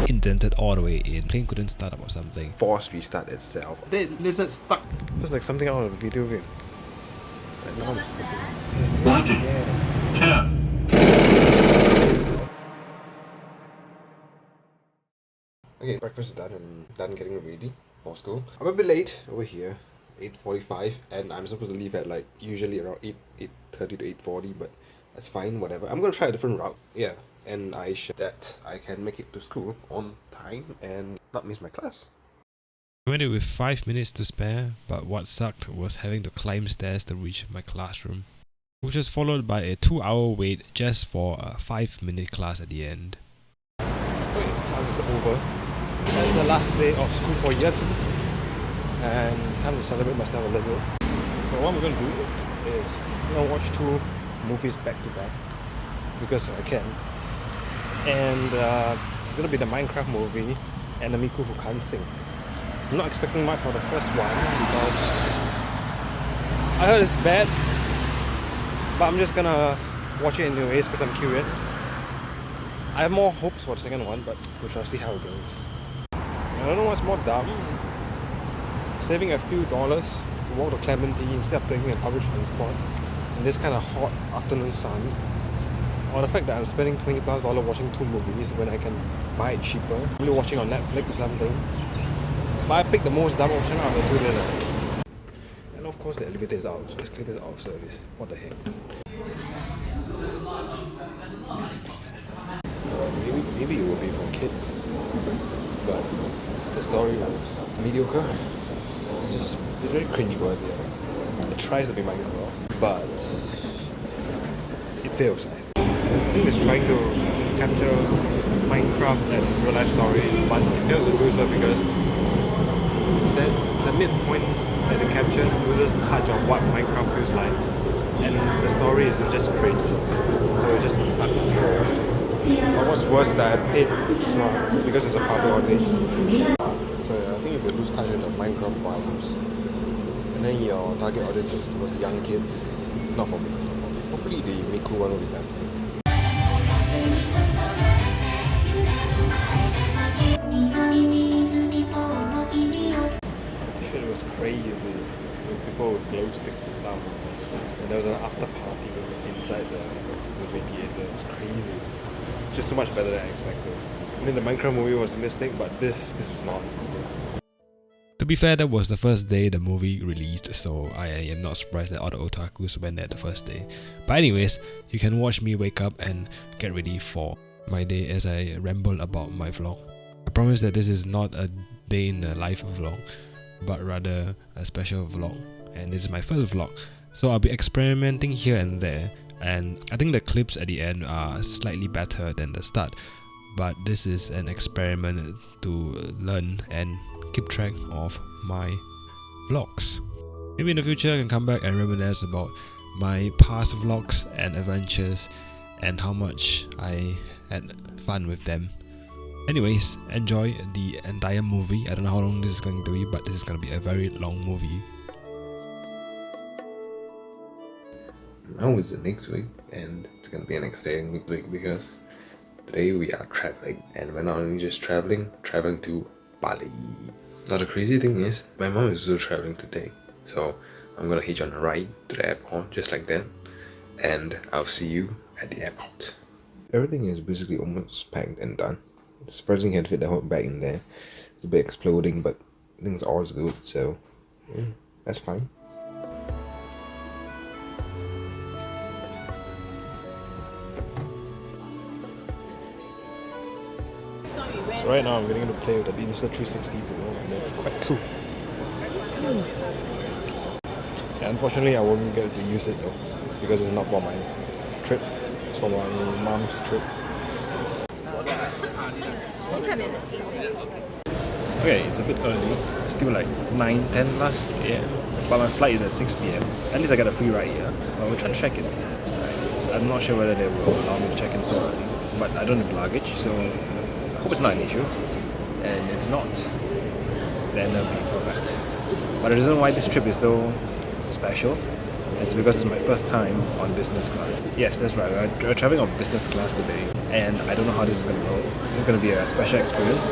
indented all the way in. Plane couldn't start up or something. Force restart itself. The lizard stuck. Just like something out of a video game. Like now okay, breakfast is done and done getting ready for school. I'm a bit late over here. 8:45 and I'm supposed to leave at like usually around 8:30 to 8:40, but that's fine, whatever. I'm gonna try a different route. Yeah. And I should that I can make it to school on time and not miss my class. I went in with 5 minutes to spare, but what sucked was having to climb stairs to reach my classroom, which was followed by a 2-hour wait just for a 5-minute class at the end. Okay, class is over. That's the last day of school for year 2. And time to celebrate myself a little. So what I'm going to do is I'm going to watch 2 movies back to back because I can. And it's going to be the Minecraft movie and the Miku Who Can't Sing. I'm not expecting much for the first one because I heard it's bad, but I'm just gonna watch it anyways because I'm curious. I have more hopes for the second one, but we shall see how it goes. I don't know what's more dumb. Saving a few dollars to walk to Clementi instead of taking a public transport in this kind of hot afternoon sun. Or the fact that I'm spending $20+ watching 2 movies when I can buy it cheaper. Maybe watching on Netflix or something. But I picked the most dumb option out of the 2 dinner. And of course the elevator is out. So escalator is out of service. What the heck? Maybe it will be for kids. But the story was mediocre. It's very cringeworthy. It tries to be Minecraft, but it fails. I think it's trying to capture Minecraft and real life story, but it fails to do so because the midpoint that they captured loses touch of what Minecraft feels like, and the story is just cringe. So it just sucked. But what's worse is that I paid extra because it's a public audience. So yeah, I think if you lose touch with the Minecraft vibes, and then your target audience is towards young kids, it's not for me. Hopefully the Miku one will be better. Shit, it was crazy with people with glow sticks and stuff. And there was an after party inside the movie theater. It's crazy. It's just so much better than I expected. I mean, the Minecraft movie was a mistake, but this was not a mistake. To be fair, that was the first day the movie released, so I am not surprised that all the otakus went there the first day. But anyways, you can watch me wake up and get ready for my day as I ramble about my vlog. I promise that this is not a day in the life vlog, but rather a special vlog, and this is my first vlog, so I'll be experimenting here and there, and I think the clips at the end are slightly better than the start, but this is an experiment to learn and keep track of my vlogs. Maybe in the future I can come back and reminisce about my past vlogs and adventures and how much I had fun with them. Anyways, enjoy the entire movie. I don't know how long this is going to be, but this is going to be a very long movie. Now it's the next week, and it's going to be an exciting week because today we are traveling, and we're not only just traveling to Bali. Now the crazy thing is, my mom is also traveling today, so I'm going to hitch on a ride to the airport just like that, and I'll see you at the airport. Everything is basically almost packed and done. Surprisingly, I can fit the whole bag in there. It's a bit exploding, but things are always good, so yeah, that's fine. So right now I'm getting to play with the Insta360 Pro, and it's quite cool. Yeah, unfortunately I won't get to use it though, because it's not for my trip, it's for my mom's trip. Okay, it's a bit early. It's still like 9-10 last AM, but my flight is at 6 PM. At least I got a free ride here. But we'll try to check in. I'm not sure whether they will allow me to check in so early, but I don't have luggage, so I hope it's not an issue. And if it's not, then that'll be perfect. But the reason why this trip is so special is because it's my first time on business class. Yes, that's right. We're traveling on business class today, and I don't know how this is going to go. It's going to be a special experience.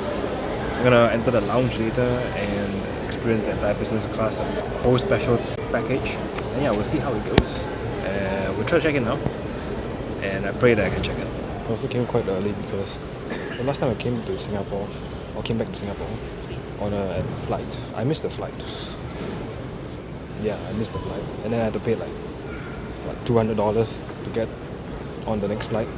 I'm going to enter the lounge later and experience the entire business class, whole special package. And yeah, we'll see how it goes. We'll try to check in now, and I pray that I can check in. I also came quite early because the last time I came to Singapore, or came back to Singapore on a flight, I missed the flight. Yeah, I missed the flight, and then I had to pay like $200 to get on the next flight.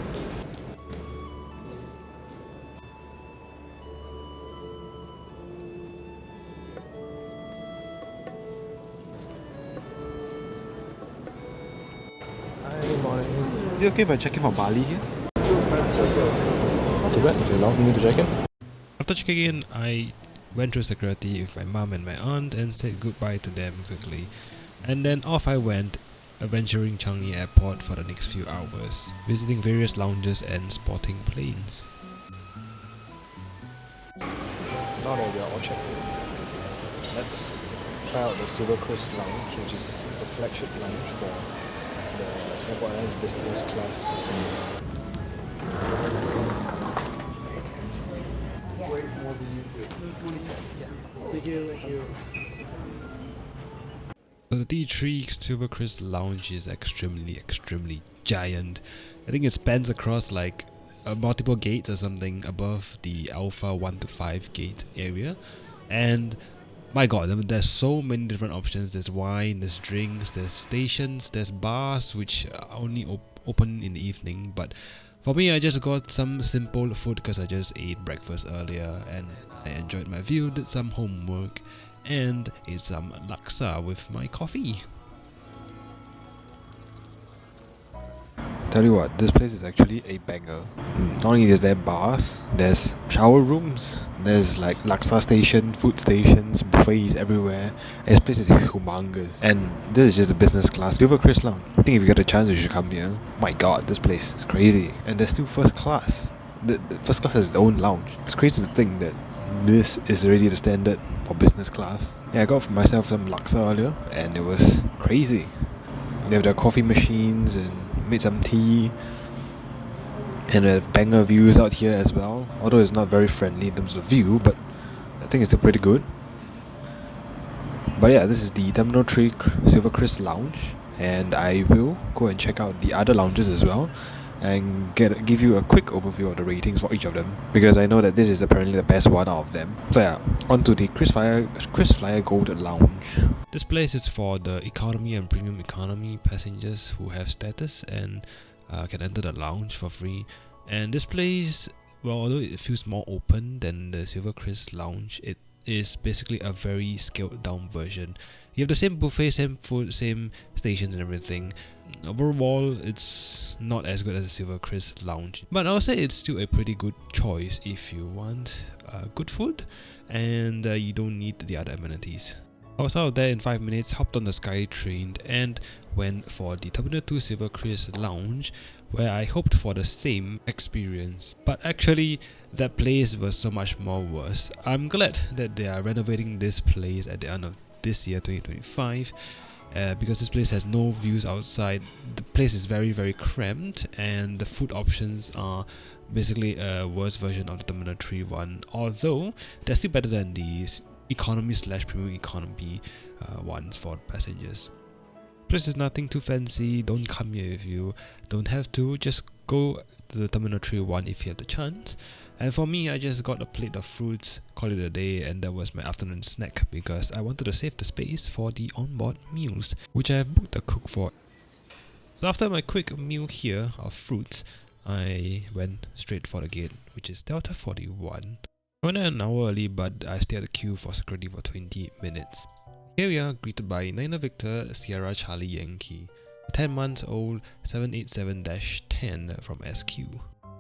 Hi, good morning. Is it okay if I check in for Bali here? Not too bad. You allow me to check in? After checking in, I went through security with my mum and my aunt and said goodbye to them quickly. And then off I went, adventuring Changi Airport for the next few hours, visiting various lounges and spotting planes. Now that we are all checked in, let's try out the Silver Chris Lounge, which is the flagship lounge for the Singapore Airlines business class customers. Thank you. So the D3 Silver Chris Lounge is extremely giant. I think it spans across like multiple gates or something above the Alpha 1 to 5 gate area. And my god, there's so many different options. There's wine, there's drinks, there's stations, there's bars which are only open in the evening. But for me, I just got some simple food because I just ate breakfast earlier and I enjoyed my view, did some homework, and ate some laksa with my coffee. Tell you what, this place is actually a banger. Not only is there bars, there's shower rooms, there's like laksa station, food stations, buffets everywhere. This place is humongous. And this is just a business class Silver Chris Lounge. I think if you get a chance, you should come here. My god, this place is crazy. And there's still first class. The first class has its own lounge. It's crazy to think that this is already the standard for business class. Yeah, I got for myself some laksa earlier and it was crazy. They have their coffee machines and made some tea, and they have banger views out here as well, although it's not very friendly in terms of view, but I think it's still pretty good. But yeah, this is the Terminal 3 Silver Chris Lounge, and I will go and check out the other lounges as well and give you a quick overview of the ratings for each of them, because I know that this is apparently the best one out of them. So yeah, on to the KrisFlyer Gold Lounge. This place is for the economy and premium economy passengers who have status and can enter the lounge for free. And this place, well, although it feels more open than the Silver Chris Lounge, it is basically a very scaled down version. You have the same buffet, same food, same stations and everything. Overall, it's not as good as the Silver Chris Lounge, but I would say it's still a pretty good choice if you want good food and you don't need the other amenities. I was out there in 5 minutes, hopped on the SkyTrain and went for the Terminal 2 Silver Chris Lounge, where I hoped for the same experience. But actually, that place was so much more worse. I'm glad that they are renovating this place at the end of this year, 2025. Because this place has no views outside. The place is very cramped, and the food options are basically a worse version of the Terminal 3 one, although they're still better than the economy / premium economy ones for passengers. Place is nothing too fancy. Don't come here if you don't have to. Just go to the Terminal 3 one if you have the chance. And for me, I just got a plate of fruits, call it a day, and that was my afternoon snack because I wanted to save the space for the onboard meals, which I have booked a cook for. So after my quick meal here of fruits, I went straight for the gate, which is Delta 41. I went there an hour early, but I stayed at the queue for security for 20 minutes. Here we are, greeted by Niner Victor Sierra Charlie Yankee, a 10-month-old 787-10 from SQ,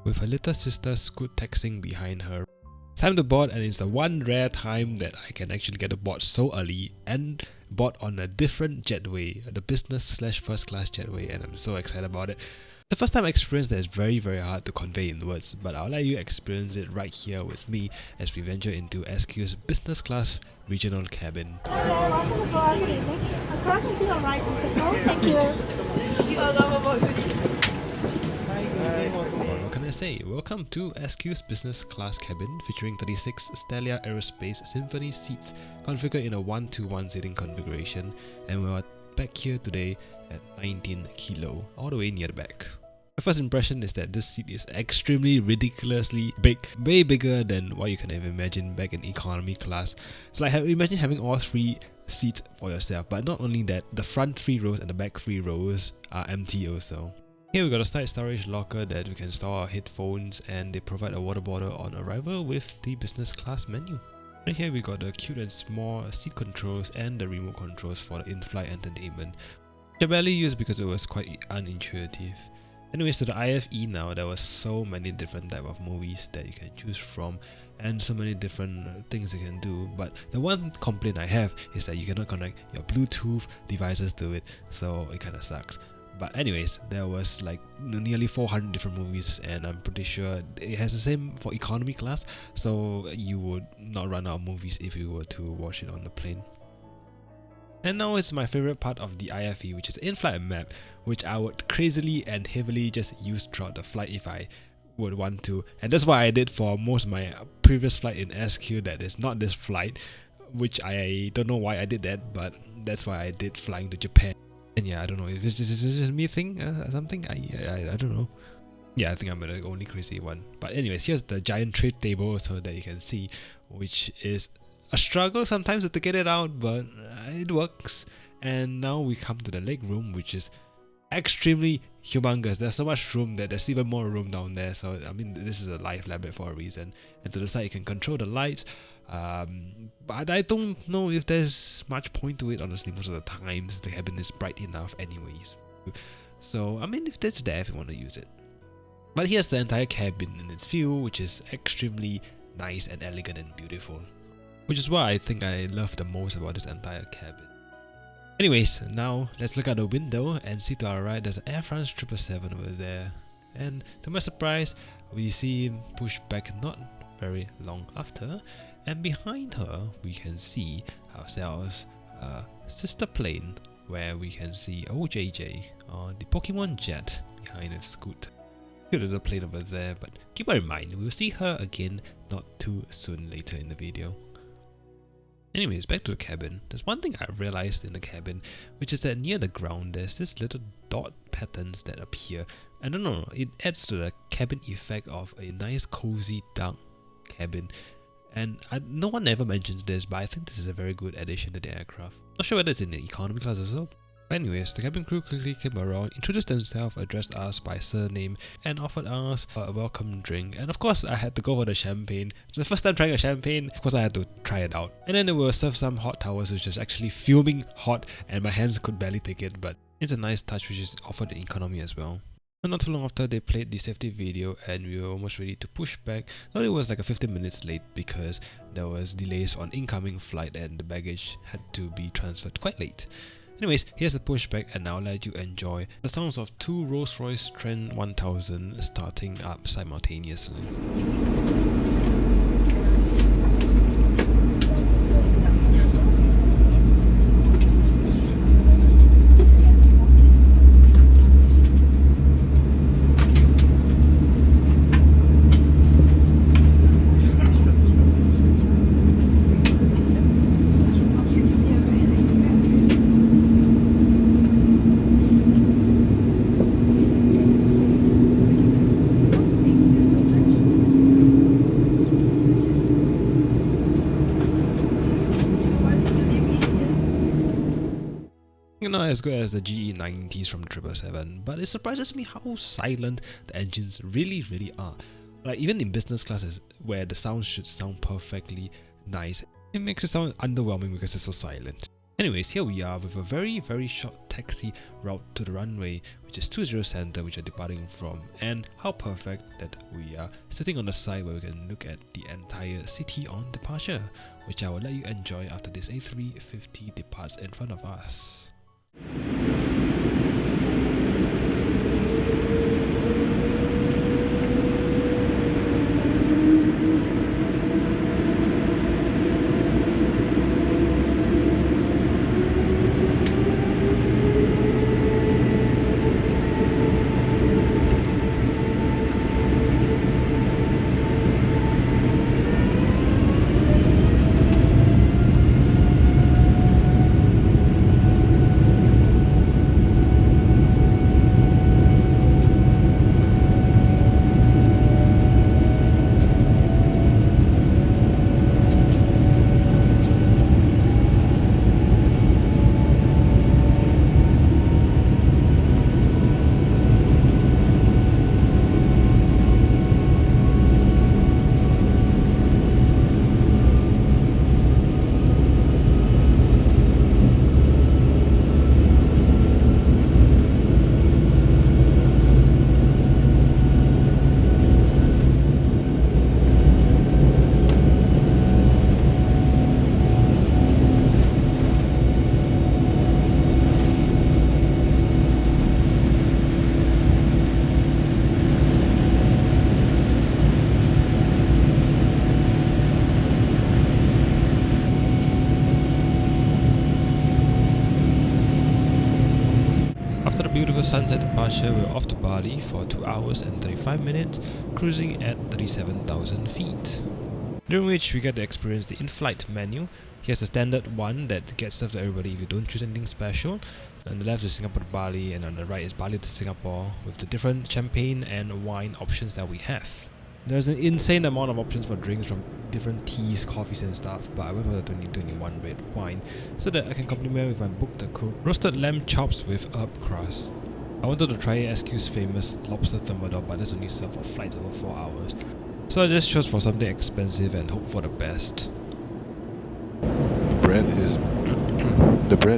with her little sister Scoot texting behind her. It's time to board, and it's the one rare time that I can actually get to board so early and board on a different jetway, the business / first class jetway, and I'm so excited about it. It's the first time experience that is very hard to convey in words, but I'll let you experience it right here with me as we venture into SQ's business class regional cabin. Across to your right is the floor. Thank you. What can I USA. Welcome to SQ's business class cabin featuring 36 Stelia Aerospace Symphony seats configured in a 1-to-1 seating configuration, and we are back here today at 19 kilo, all the way near the back. My first impression is that this seat is extremely ridiculously big, way bigger than what you can ever imagine back in economy class. It's like imagine having all 3 seats for yourself, but not only that, the front 3 rows and the back 3 rows are empty also. Here we got a side storage locker that we can store our headphones, and they provide a water bottle on arrival with the business class menu. And here we got the cute and small seat controls and the remote controls for the in-flight entertainment, which I barely used because it was quite unintuitive. Anyways, to the IFE now, there were so many different type of movies that you can choose from and so many different things you can do, but the one complaint I have is that you cannot connect your Bluetooth devices to it, so it kinda sucks. But anyways, there was like nearly 400 different movies, and I'm pretty sure it has the same for economy class, so you would not run out of movies if you were to watch it on the plane. And now it's my favorite part of the IFE, which is the in-flight map, which I would crazily and heavily just use throughout the flight if I would want to. And that's what I did for most of my previous flight in SQ that is not this flight, which I don't know why I did that, but that's why I did flying to Japan. And yeah, I don't know, is this just me thing something? I don't know. Yeah, I think I'm the only crazy one. But anyways, here's the giant tray table so that you can see, which is a struggle sometimes to get it out, but it works. And now we come to the leg room, which is extremely humongous. There's so much room that there's even more room down there, so I mean, this is a life labyrinth for a reason. And to the side you can control the lights, but I don't know if there's much point to it. Honestly, most of the times the cabin is bright enough anyways, so I mean, if that's there, if you want to use it. But here's the entire cabin in its view, which is extremely nice and elegant and beautiful, which is what I think I love the most about this entire cabin. Anyways, now let's look out the window and see to our right there's an Air France 777 over there, and to my surprise we see him push back not very long after, and behind her we can see ourselves a sister plane where we can see OJJ on the Pokemon Jet behind a Scoot. Cute little plane over there, but keep in mind we'll see her again not too soon later in the video. Anyways, back to the cabin. There's one thing I realized in the cabin, which is that near the ground there's this little dot patterns that appear. I don't know, it adds to the cabin effect of a nice cozy dark cabin. And no one ever mentions this, but I think this is a very good addition to the aircraft. Not sure whether it's in the economy class as well. But anyways, the cabin crew quickly came around, introduced themselves, addressed us by surname, and offered us a welcome drink. And of course, I had to go for the champagne. It's the first time trying a champagne, of course I had to try it out. And then they were served some hot towels, which was actually fuming hot, and my hands could barely take it, but it's a nice touch which is offered in economy as well. And not too long after, they played the safety video and we were almost ready to push back. Though it was like 15 minutes late because there was delays on incoming flight and the baggage had to be transferred quite late. Anyways, here's the pushback, and I'll let you enjoy the sounds of 2 Rolls-Royce Trent 1000 starting up simultaneously. Not as good as the GE90s from 777, but it surprises me how silent the engines really are. Like even in business classes where the sound should sound perfectly nice, it makes it sound underwhelming because it's so silent. Anyways, here we are with a very short taxi route to the runway, which is 20 Center, which we're departing from, and how perfect that we are sitting on the side where we can look at the entire city on departure, which I will let you enjoy after this A350 departs in front of us. Post sunset departure, we're off to Bali for 2 hours and 35 minutes, cruising at 37,000 feet. During which we get to experience the in-flight menu. Here's the standard one that gets served to everybody if you don't choose anything special. On the left is Singapore to Bali, and on the right is Bali to Singapore, with the different champagne and wine options that we have. There's an insane amount of options for drinks from different teas, coffees and stuff, but I went for the 2021 red wine so that I can complement with my book the cook roasted lamb chops with herb crust. I wanted to try SQ's famous lobster thermidor, but that's only served for flights over 4 hours. So I just chose for something expensive and hope for the best. The bread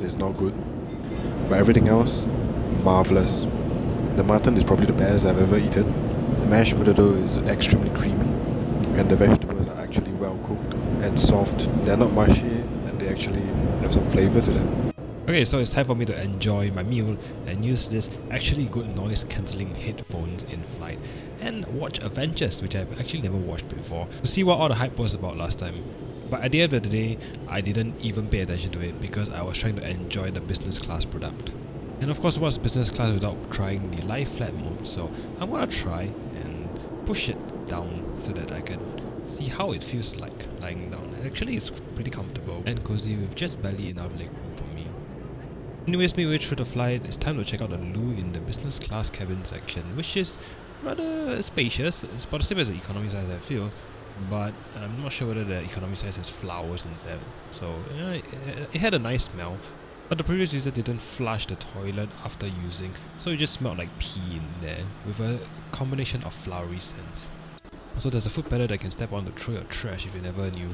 is not good, but everything else, marvelous. The mutton is probably the best I've ever eaten. The mashed potato is extremely creamy, and the vegetables are actually well cooked and soft. They're not mushy, and they actually have some flavour to them. Okay, so it's time for me to enjoy my meal and use this actually good noise cancelling headphones in flight and watch Avengers, which I've actually never watched before, to see what all the hype was about last time. But at the end of the day, I didn't even pay attention to it because I was trying to enjoy the business class product. And of course, what's business class without trying the lie flat mode? So I'm gonna try and push it down so that I can see how it feels like lying down. Actually, it's pretty comfortable and cozy with just barely enough legroom for me. Anyways, midway through the flight, it's time to check out the loo in the business class cabin section, which is rather spacious. It's about the same as the economy size, I feel, but I'm not sure whether the economy size has flowers instead. So it had a nice smell, but the previous user didn't flush the toilet after using, so it just smelled like pee in there with a combination of flowery scent. Also, there's a foot pedal that can step on to throw your trash if you never knew.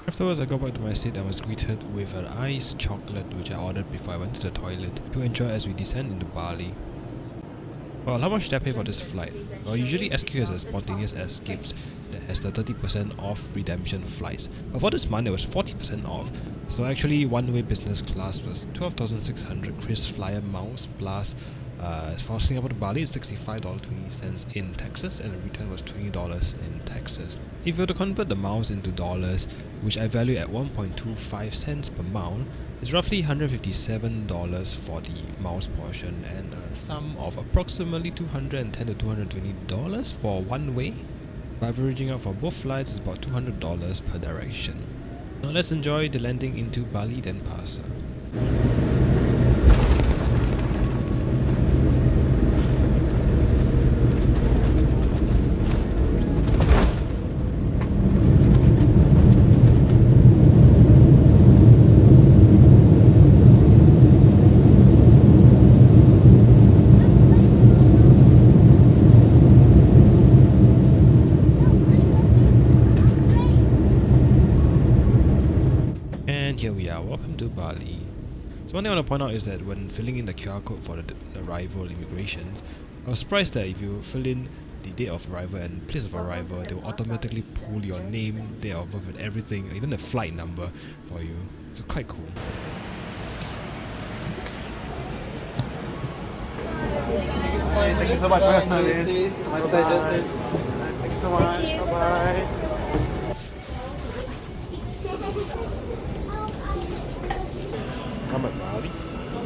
Afterwards, I got back to my seat and was greeted with an iced chocolate which I ordered before I went to the toilet to enjoy as we descend into Bali. Well, how much did I pay for this flight? Well, usually SQ has a spontaneous escapes that has the 30% off redemption flights, but for this month it was 40% off. So actually, one-way business class was 12,600 KrisFlyer miles plus for Singapore to Bali, it's $65.20 in Texas, and the return was $20 in Texas. If you were to convert the miles into dollars, which I value at 1.25 cents per mile, it's roughly $157 for the miles portion and a sum of approximately $210 to $220 for one way. By averaging out for both flights, it's about $200 per direction. Now let's enjoy the landing into Bali Denpasar. Here we are, welcome to Bali. So one thing I want to point out is that when filling in the QR code for the arrival immigrations, I was surprised that if you fill in the date of arrival and place of arrival, they will automatically pull your name, date of birth and everything, even the flight number for you. It's quite cool. Thank you so much for your service. My pleasure. Thank you so much. Bye-bye. I'm at Bali.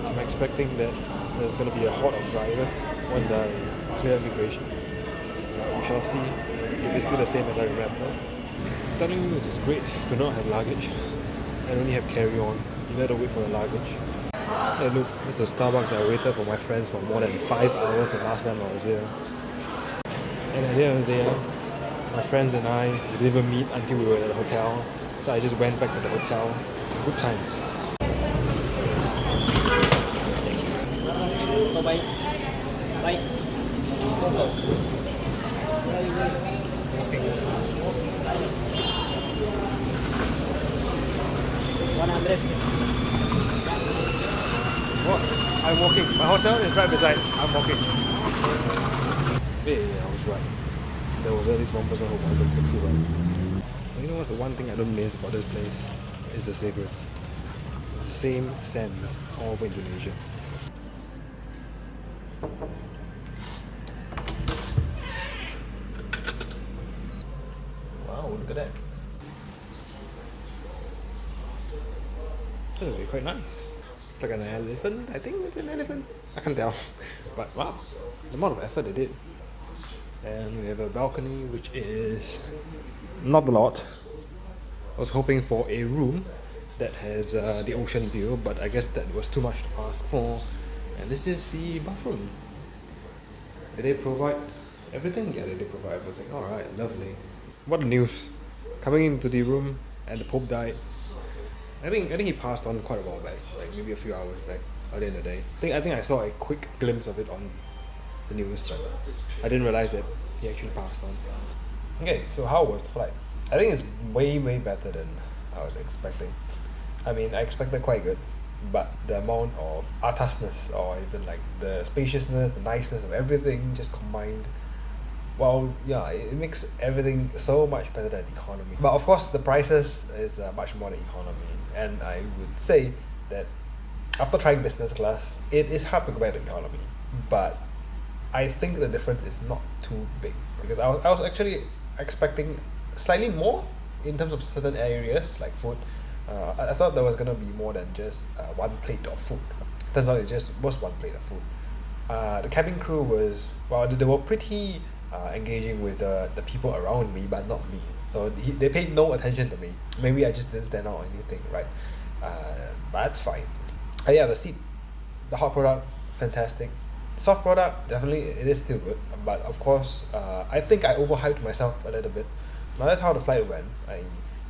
I'm expecting that there's going to be a horde of drivers once I clear immigration. We shall see if it's still the same as I remember. I'm telling you, it's great to not have luggage and only have carry-on. You have to wait for the luggage. Hey look, it's a Starbucks. I waited for my friends for more than 5 hours the last time I was here. And at the end of the day, my friends and I we didn't even meet until we were at the hotel. So I just went back to the hotel. Good times. Bye. Bye. 100. What? I'm walking. My hotel is right beside. I'm walking. Yeah, I was right. There was at least one person who wanted a taxi ride. You know what's the one thing I don't miss about this place? Is the cigarettes. It's the same scent all over Indonesia. Wow, look at that. That would be quite nice. It's like an elephant. I think it's an elephant. I can't tell. But wow, the amount of effort they did. And we have a balcony, which is not a lot. I was hoping for a room that has the ocean view, but I guess that was too much to ask for. And this is the bathroom. Did they provide everything? Yeah, they did provide everything. Alright, lovely. What a news. Coming into the room and the Pope died. I think he passed on quite a while back, like maybe a few hours back, earlier in the day. I think I saw a quick glimpse of it on the news, but I didn't realize that he actually passed on. Okay, so how was the flight? I think it's way better than I was expecting. I mean, I expected quite good, but the amount of atasness, or even like the spaciousness, the niceness of everything just combined, well, yeah, it makes everything so much better than economy. But of course, the prices is much more than economy, and I would say that after trying business class, it is hard to go back to economy. But I think the difference is not too big, because I was actually expecting slightly more in terms of certain areas like food. I thought there was gonna be more than just one plate of food. Turns out it just was one plate of food. The cabin crew was, well, they were pretty engaging with the people around me, but not me. So they paid no attention to me. Maybe I just didn't stand out or anything, right? But that's fine. Yeah, the seat, the hot product, fantastic. Soft product, definitely it is still good. But of course, I think I overhyped myself a little bit. Now that's how the flight went. I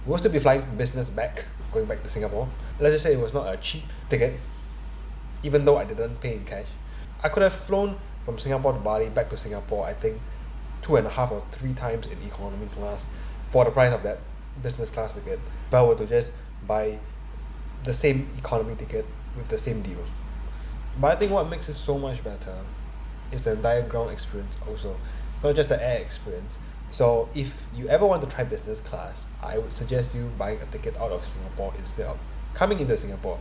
was to be flying business back, going back to Singapore. Let's just say it was not a cheap ticket, even though I didn't pay in cash. I could have flown from Singapore to Bali, back to Singapore, I think 2.5 or 3 times in economy class for the price of that business class ticket, if I were to just buy the same economy ticket with the same deal. But I think what makes it so much better is the entire ground experience also, not just the air experience. So if you ever want to try business class, I would suggest you buying a ticket out of Singapore instead of coming into Singapore,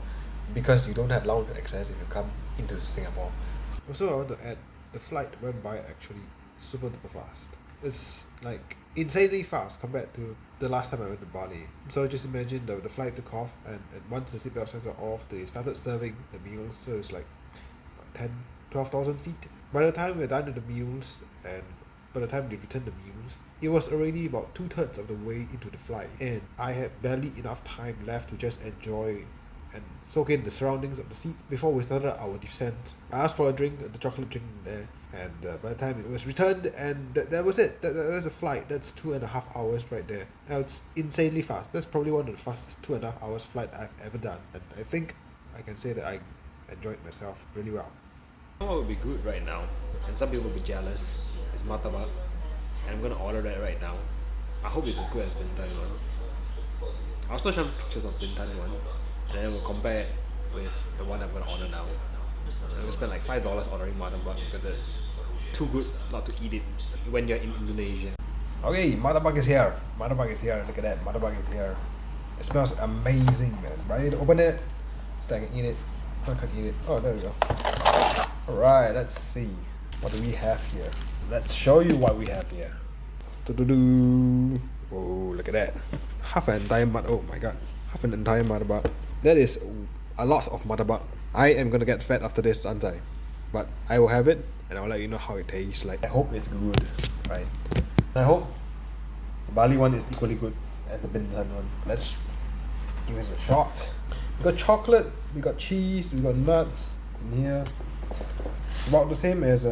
because you don't have lounge access if you come into Singapore. Also, I want to add, the flight went by actually super duper fast. It's like insanely fast compared to the last time I went to Bali. So just imagine the flight took off, and once the seatbelt signs are off, they started serving the meals. So it's like 12,000 feet. By the time we're done with the meals, and by the time they returned the meals, it was already about 2/3 of the way into the flight, and I had barely enough time left to just enjoy and soak in the surroundings of the seat before we started our descent. I asked for a drink, the chocolate drink there, and by the time it was returned, and that was it. That's the flight. That's 2.5 hours right there. Now it's insanely fast. That's probably one of the fastest 2.5 hours flight I've ever done, and I think I can say that I enjoyed myself really well. What would be good right now, and some people will be jealous, is martabak, and I'm gonna order that right now. I hope it's as good as Bintan one. I'll also show pictures of Bintan one, and then we'll compare it with the one I'm gonna order now. I'm gonna spend like $5 ordering martabak, because it's too good not to eat it when you're in Indonesia. Okay, martabak is here. Martabak is here. Look at that. Martabak is here. It smells amazing, man. Ready to open it so I can eat it. I can't eat it. Oh, there we go. Alright, let's see. What do we have here? Let's show you what we have here. Do-do-do. Oh, look at that. Half an entire oh my god. Half an entire martabak. That is a lot of martabak. I am gonna get fat after this, aren't I? But I will have it, and I'll let you know how it tastes like. I hope it's good, right? I hope the Bali one is equally good as the Bintan one. Let's give it a shot. We got chocolate, we got cheese, we got nuts in here. About the same as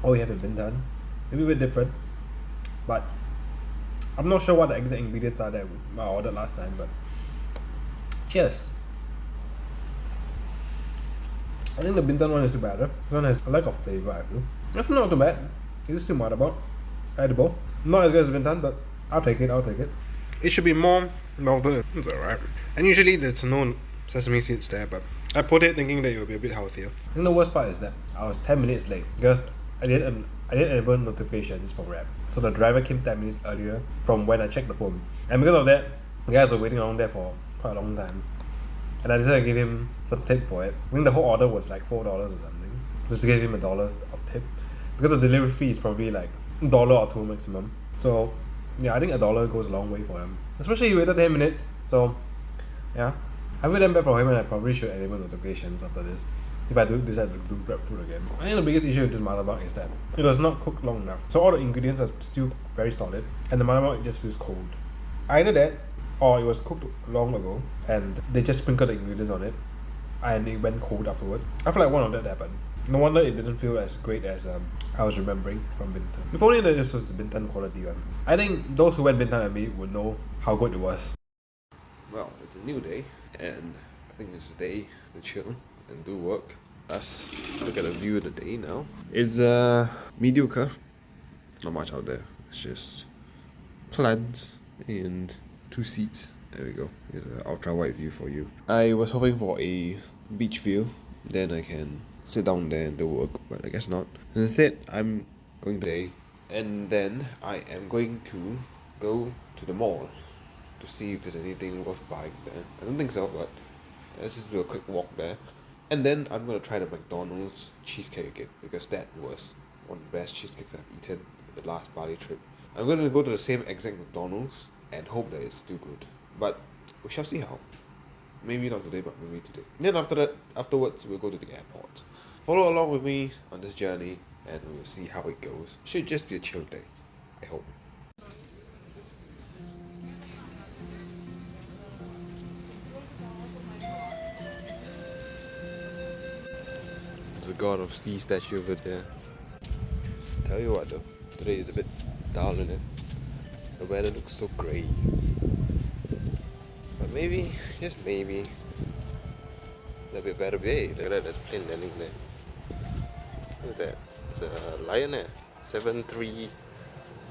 what we have in Bintan. Maybe a bit different, but I'm not sure what the exact ingredients are that I ordered last time. But cheers. I think the Bintan one is too better. This one has a lack of flavor, I feel. That's not too bad. It's still martabak, edible. Not as good as Bintan, but I'll take it. It should be more melted. It's alright. And usually there's no sesame seeds there, but I put it thinking that it will be a bit healthier. And the worst part is that I was 10 minutes late because I didn't enable notifications for Grab. So the driver came 10 minutes earlier from when I checked the phone. And because of that, the guys were waiting along there for quite a long time. And I decided to give him some tip for it. I think the whole order was like $4 or something. So just gave him $1 of tip. Because the delivery fee is probably like $1 or $2 maximum. So yeah, I think $1 goes a long way for them. Especially he waited 10 minutes. So yeah, I feel damn bad for him, and I probably should enable notifications after this if I do decide to do grab food again. I think the biggest issue with this mala is that it was not cooked long enough. So all the ingredients are still very solid, and the mala just feels cold. Either that, or it was cooked long ago, and they just sprinkled the ingredients on it, and it went cold afterward. I feel like one of that happened. No wonder it didn't feel as great as I was remembering from Bintan. If only that this was the Bintan quality one. I think those who went Bintan with me would know how good it was. Well, it's a new day, and I think it's a day to chill and do work. Let's look at the view of the day now. It's mediocre. Not much out there. It's just plants and 2 seats. There we go. Here's an ultra wide view for you. I was hoping for a beach view, then I can sit down there and do work, but I guess not. Instead, I'm going today, and then I am going to go to the mall to see if there's anything worth buying there. I don't think so, but let's just do a quick walk there. And then I'm going to try the McDonald's cheesecake again, because that was one of the best cheesecakes I've eaten in the last Bali trip. I'm going to go to the same exact McDonald's and hope that it's still good. But we shall see how. Maybe not today, but maybe today. Then afterwards, we'll go to the airport. Follow along with me on this journey, and we'll see how it goes. Should just be a chill day, I hope. There's a God of Sea statue over there. Tell you what though, today is a bit dull, isn't it? The weather looks so grey. But maybe, just maybe, there'll be a better day. Look at that, there's a plane landing there. What is that? It's a Lion Air. 739,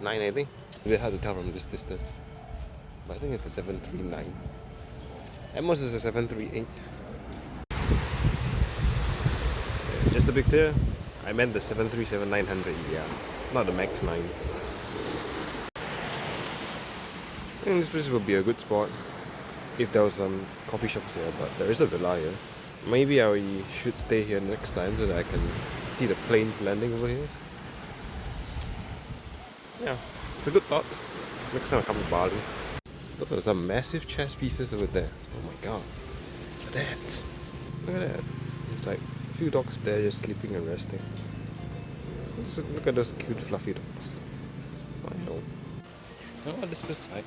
I think. It's a bit hard to tell from this distance. But I think it's a 739. At most it's a 738. Just to be clear, I meant the 737-900 ER, not the MAX 9. I think this place would be a good spot if there was some coffee shops here, but there is a villa here. Maybe I should stay here next time so that I can see the planes landing over here. Yeah, it's a good thought. Next time I come to Bali. Look, there's some massive chess pieces over there. Oh my god. Look at that. Look at that. It's like a few dogs there just sleeping and resting. Just look at those cute fluffy dogs. I know. You know what this feels like?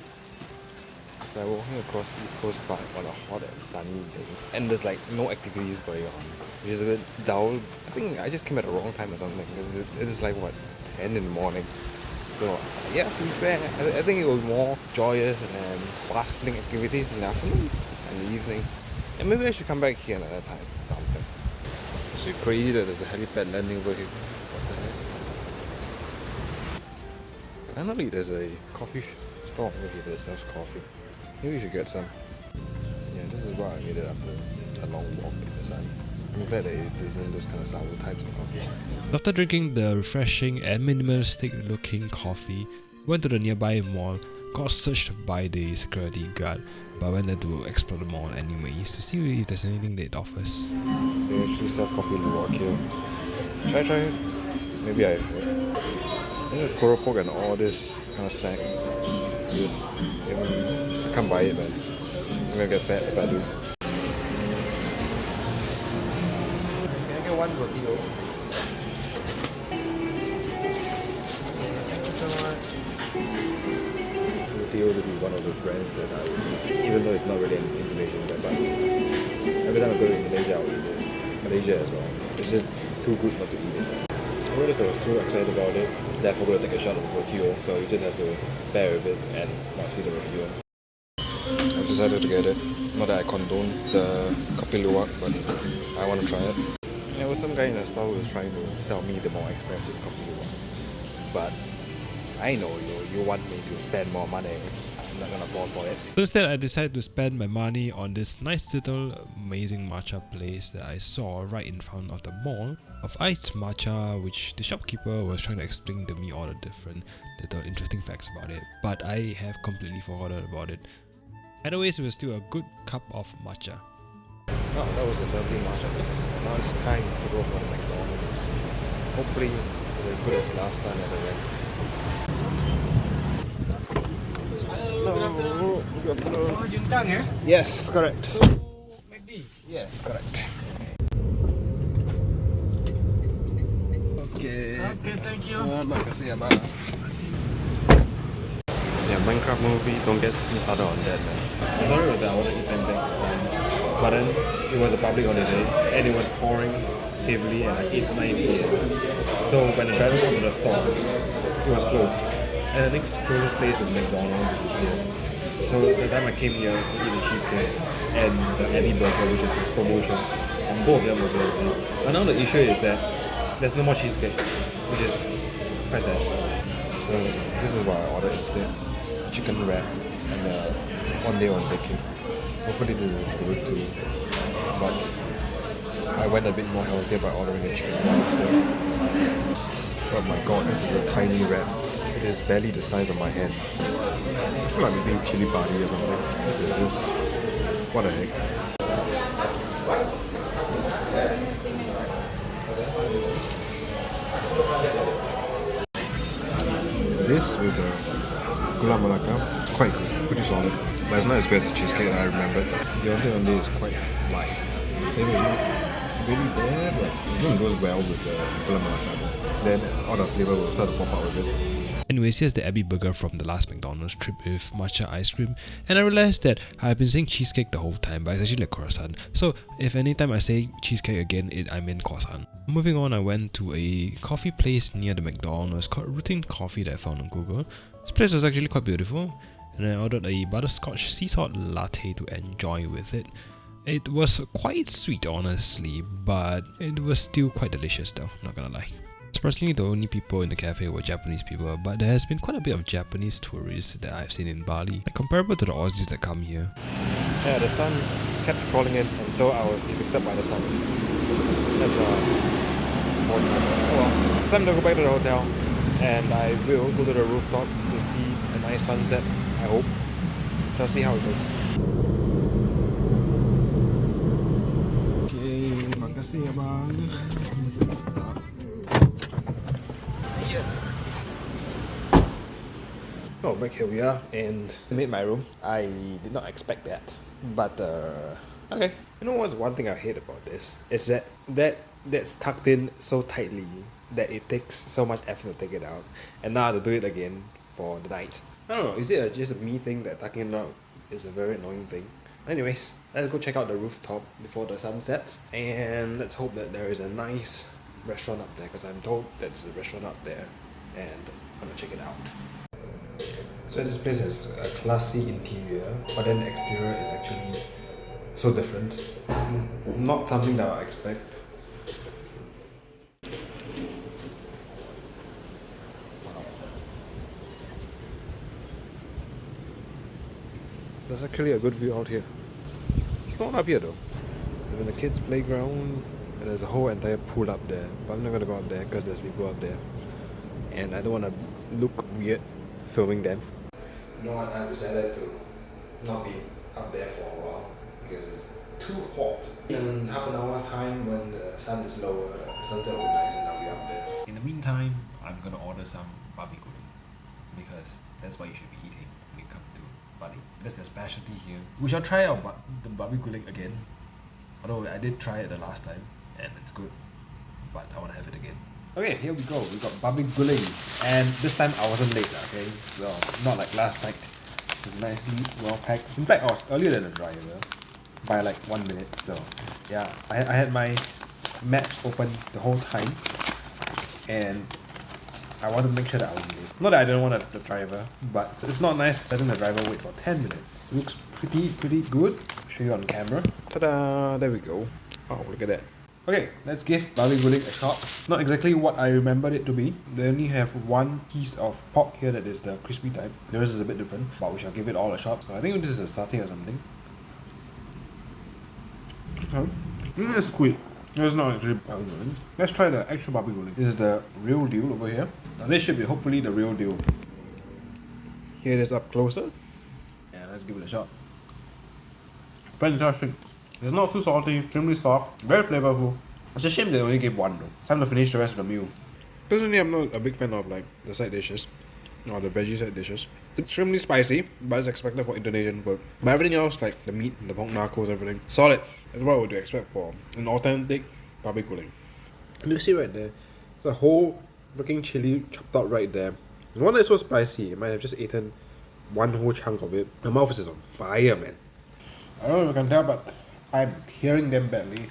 It's like walking across the East Coast Park on a hot and sunny day. And there's like no activities going on. Which is a bit dull. I think I just came at the wrong time or something. Because it is like what, 10 in the morning. So yeah, to be fair, I think it was more joyous and bustling activities in the afternoon and the evening. And maybe I should come back here another time or something. It's actually crazy that there's a helipad landing over here. What the heck? Finally, there's a coffee store over here that sells coffee. Maybe we should get some. Yeah, this is what I needed after a long walk in the sun. I'm glad that it isn't those kind of sour types of coffee. After drinking the refreshing and minimalistic looking coffee, went to the nearby mall, got searched by the security guard, but went there to explore the mall anyways to see if there's anything that it offers. They actually sell coffee in the walk here. Should I try it? Maybe I should. There's Keropok and all this kind of snacks. Good. I can't buy it, man. I'm gonna get fat if I do. Can I get one roti? Thank you so much. Roti would be one of the brands that I eat, even though it's not really an Indonesian brand, but every time I go to Indonesia, I'll eat it. Malaysia as well. It's just too good not to eat it. I realized I was too excited about it that I forgot to take a shot of the roti, so you just have to bear with it and not see the roti. I've decided to get it. Not that I condone the kopi luwak, but I want to try it. There was some guy in the store who was trying to sell me the more expensive kopi luwak. But I know you want me to spend more money. I'm not gonna fall for it. So instead, I decided to spend my money on this nice little amazing matcha place that I saw right in front of the mall of iced matcha, which the shopkeeper was trying to explain to me all the different little interesting facts about it, but I have completely forgotten about it. Anyways, it was still a good cup of matcha. Oh, that was a lovely matcha place. Now it's time to go for the McDonald's. Hopefully it's as good as last time as I went. Hello. Good afternoon. Juntang, eh? Yes, correct. Yes, correct. Okay. Okay, thank you. Makasih ya, Bang. Yeah, Minecraft movie, don't get me started on that, man. I'm sorry about that, I wanted to eat back then. But then, it was a public holiday, and it was pouring heavily at like 8-9 p.m. So when the driver got to the store, it was closed. And the next closest place was McDonald's, which is here. So the time I came here to eat the cheesecake and the Abby burger, which is the promotion, and both of them were available. But now the issue is that there's no more cheesecake, which is quite sad. So this is what I ordered instead. Chicken wrap and one day on bacon. Hopefully this is good too. But I went a bit more healthy by ordering a chicken wrap instead. Oh my god, this is a tiny wrap. It is barely the size of my hand. I feel like maybe chili padi or something. This is this. What the heck? This with the gula melaka, quite good, pretty solid. But it's not as good as the cheesecake that I remembered. The only one is quite light. The flavor is not really there, but it just goes well with the gula melaka. Then all the flavor will start to pop out with it. Anyways, here's the Abby burger from the last McDonald's trip with matcha ice cream, and I realized that I've been saying cheesecake the whole time, but it's actually like croissant. So if anytime I say cheesecake again, I mean croissant. Moving on, I went to a coffee place near the McDonald's called Routine Coffee that I found on Google. This place was actually quite beautiful, and I ordered a butterscotch sea salt latte to enjoy with it. It was quite sweet, honestly, but it was still quite delicious though, not gonna lie. Surprisingly, the only people in the cafe were Japanese people, but there has been quite a bit of Japanese tourists that I've seen in Bali, like comparable to the Aussies that come here. Yeah, the sun kept crawling in, and so I was evicted by the sun. That's important. Oh well, it's time to go back to the hotel, and I will go to the rooftop to see a nice sunset, I hope. Shall see how it goes. Okay, makasih ya bang. Oh, back here we are, and I made my room. I did not expect that, but okay. You know what's one thing I hate about this? Is that's tucked in so tightly that it takes so much effort to take it out, and now I have to do it again for the night. I don't know, is it just a me thing that tucking it out is a very annoying thing? Anyways, let's go check out the rooftop before the sun sets, and let's hope that there is a nice restaurant up there, because I'm told that there's a restaurant up there, and I'm gonna check it out. So this place has a classy interior, but then the exterior is actually so different. Not something that I expect. There's actually a good view out here. It's not up here though. There's in the kids' playground, and there's a whole entire pool up there. But I'm not gonna go up there because there's people up there, and I don't want to look weird filming them. You know what? I decided to not be up there for a while because it's too hot. In half an hour's time, when the sun is lower, the sunset will be nice and I'll be up there. In the meantime, I'm gonna order some babi guling because that's what you should be eating when you come to Bali. That's their specialty here. We shall try out the babi guling again. Although I did try it the last time and it's good, but I want to have it again. Okay, here we go. We got babi guling, and this time I wasn't late. Okay, so not like last night. It's nicely well packed. In fact, I was earlier than the driver by like 1 minute. So yeah, I had my maps open the whole time, and I wanted to make sure that I was late. Not that I didn't want the driver, but it's not nice letting the driver wait for 10 minutes. It looks pretty good. I'll show you on camera. Ta-da! There we go. Oh, look at that. Okay, let's give babi guling a shot. Not exactly what I remembered it to be. They only have one piece of pork here that is the crispy type. The rest is a bit different, but we shall give it all a shot. So I think this is a satay or something. Okay, it's quick. It's not actually babi guling. Let's try the actual babi guling. This is the real deal over here. Now this should be hopefully the real deal. Here it is up closer. Yeah, let's give it a shot. Fantastic. It's not too salty, extremely soft, very flavorful. It's a shame they only gave one though. It's time to finish the rest of the meal. Personally, I'm not a big fan of like the side dishes. or the veggie side dishes. It's extremely spicy, but it's expected for Indonesian food. But everything else, like the meat, the pork knuckles, everything, solid. That's what I would expect for an authentic Babi Guling. And you see right there, it's a whole freaking chili chopped out right there. The one that's so spicy, I might have just eaten one whole chunk of it. My mouth is on fire, man. I don't know if you can tell, but I'm hearing them badly.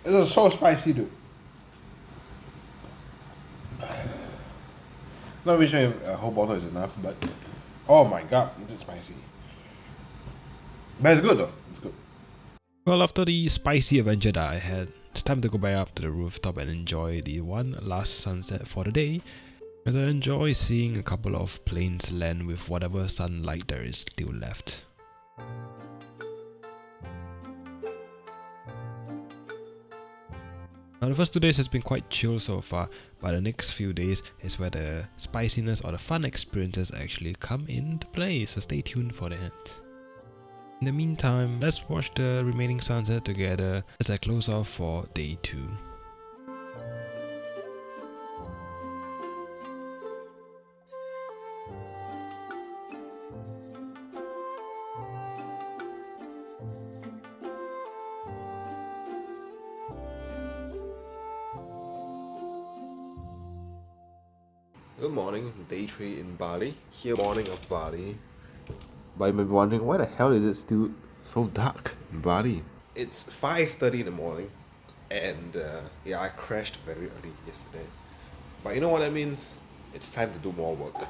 This is so spicy, dude. Not really sure if a whole bottle is enough, but oh my god, this is spicy. But it's good though, it's good. Well, after the spicy adventure that I had, it's time to go back up to the rooftop and enjoy the one last sunset for the day, as I enjoy seeing a couple of planes land with whatever sunlight there is still left. Now the first 2 days has been quite chill so far, but the next few days is where the spiciness or the fun experiences actually come into play, so stay tuned for that. In the meantime, let's watch the remaining sunset together as I close off for day 2. Good morning, day 3 in Bali. Here, morning of Bali. But you may be wondering, why the hell is it still so dark in Bali? It's 5:30 in the morning, and yeah, I crashed very early yesterday. But you know what that means? It's time to do more work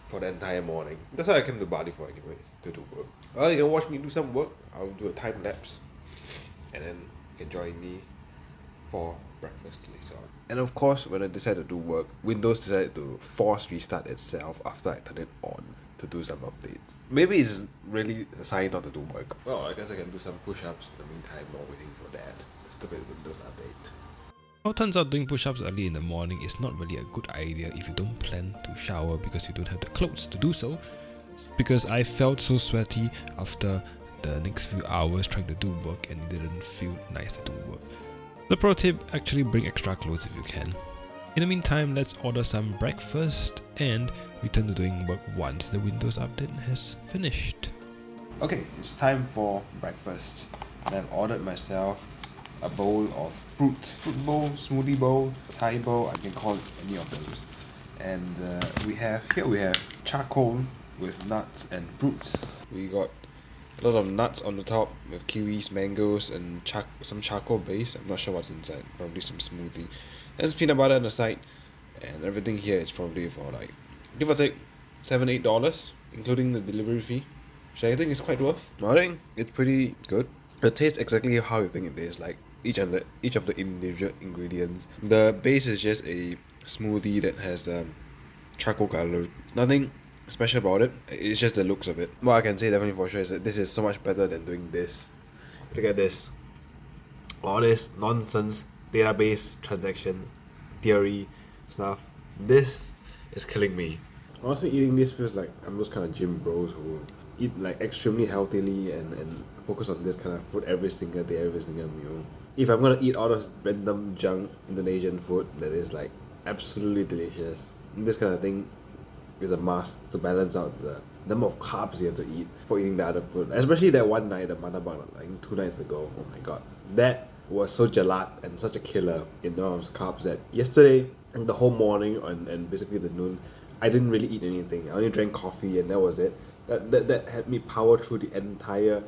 for the entire morning. That's what I came to Bali for anyways, to do work. Well, you can watch me do some work. I'll do a time lapse, and then you can join me for breakfast later on. And of course, when I decided to do work, Windows decided to force restart itself after I turned it on to do some updates. Maybe it's really a sign not to do work. Well, I guess I can do some push-ups in the meantime while waiting for that stupid Windows update. Well, turns out doing push-ups early in the morning is not really a good idea if you don't plan to shower because you don't have the clothes to do so. Because I felt so sweaty after the next few hours trying to do work and it didn't feel nice to do work. The pro tip, actually bring extra clothes if you can. In the meantime, let's order some breakfast and return to doing work once the Windows update has finished. Okay, it's time for breakfast. And I've ordered myself a bowl of fruit bowl, smoothie bowl, Thai bowl, I can call it any of those. And we have charcoal with nuts and fruits. We got a lot of nuts on the top with kiwis, mangoes, and some charcoal base. I'm not sure what's inside. Probably some smoothie. There's peanut butter on the side, and everything here is probably for like, give or take, $7-8, including the delivery fee, which I think is quite worth. I think it's pretty good. It tastes exactly how you think it is, like each of the individual ingredients. The base is just a smoothie that has charcoal color. Nothing special about it. It's just the looks of it. What I can say definitely for sure is that this is so much better than doing this. Look at this. All this nonsense database transaction theory stuff. This is killing me. Honestly, eating this feels like I'm those kind of gym bros who eat like extremely healthily and focus on this kind of food every single day, every single meal. If I'm gonna eat all this random junk Indonesian food that is like absolutely delicious, this kind of thing is a must to balance out the number of carbs you have to eat for eating the other food. Especially that one night, the manabang, like 2 nights ago. Oh my god, that was so jalat and such a killer in terms of carbs that yesterday and the whole morning and basically the noon, I didn't really eat anything. I only drank coffee and that was it. That had me power through the entire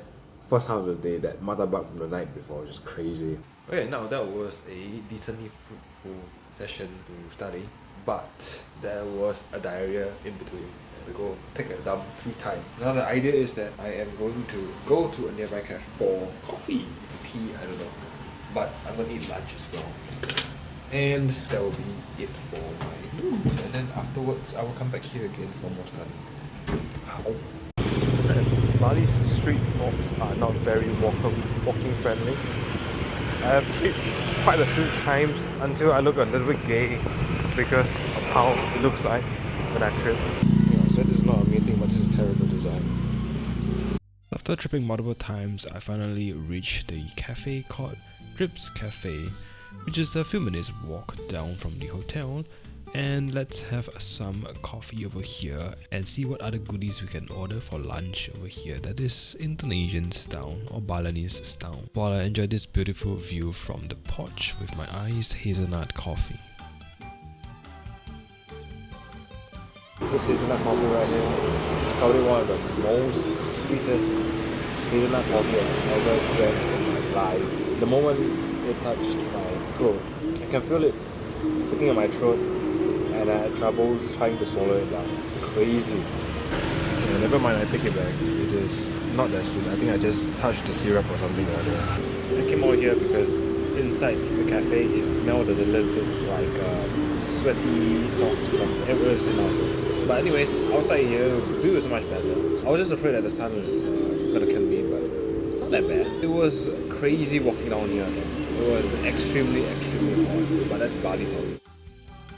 first half of the day. That martabak from the night before was just crazy. Okay, now that was a decently fruitful session to study, but there was a diarrhea in between. I had to go take a dump 3 times. Now the idea is that I am going to go to a nearby cafe for coffee, tea, I don't know. But I'm going to eat lunch as well. And that will be it for my noon. And then afterwards, I will come back here again for more study. Bali's street walks are not very walking friendly. I have tripped quite a few times until I look a little bit gay because of how it looks like when I trip. Yeah, I said this is not a meeting, but this is terrible design. After tripping multiple times, I finally reached the cafe called Drip's Cafe, which is a few minutes walk down from the hotel. And let's have some coffee over here and see what other goodies we can order for lunch over here. That is Indonesian style or Balinese style. While I enjoy this beautiful view from the porch with my iced hazelnut coffee. This hazelnut coffee right here is probably one of the most sweetest hazelnut coffee I've ever drank in my life. The moment it touched my throat, I can feel it sticking in my throat and I had trouble trying to swallow it down. It's crazy. Yeah, never mind, I take it back. It is not that sweet. I think I just touched the syrup or something earlier. I came out here because inside the cafe it smelled a little bit like sweaty sauce or something. It was not. But anyways, outside here, the view is much better. I was just afraid that the sun was gonna kill me, but not that bad. It was crazy walking down here. It was extremely hot, but that's Bali for me.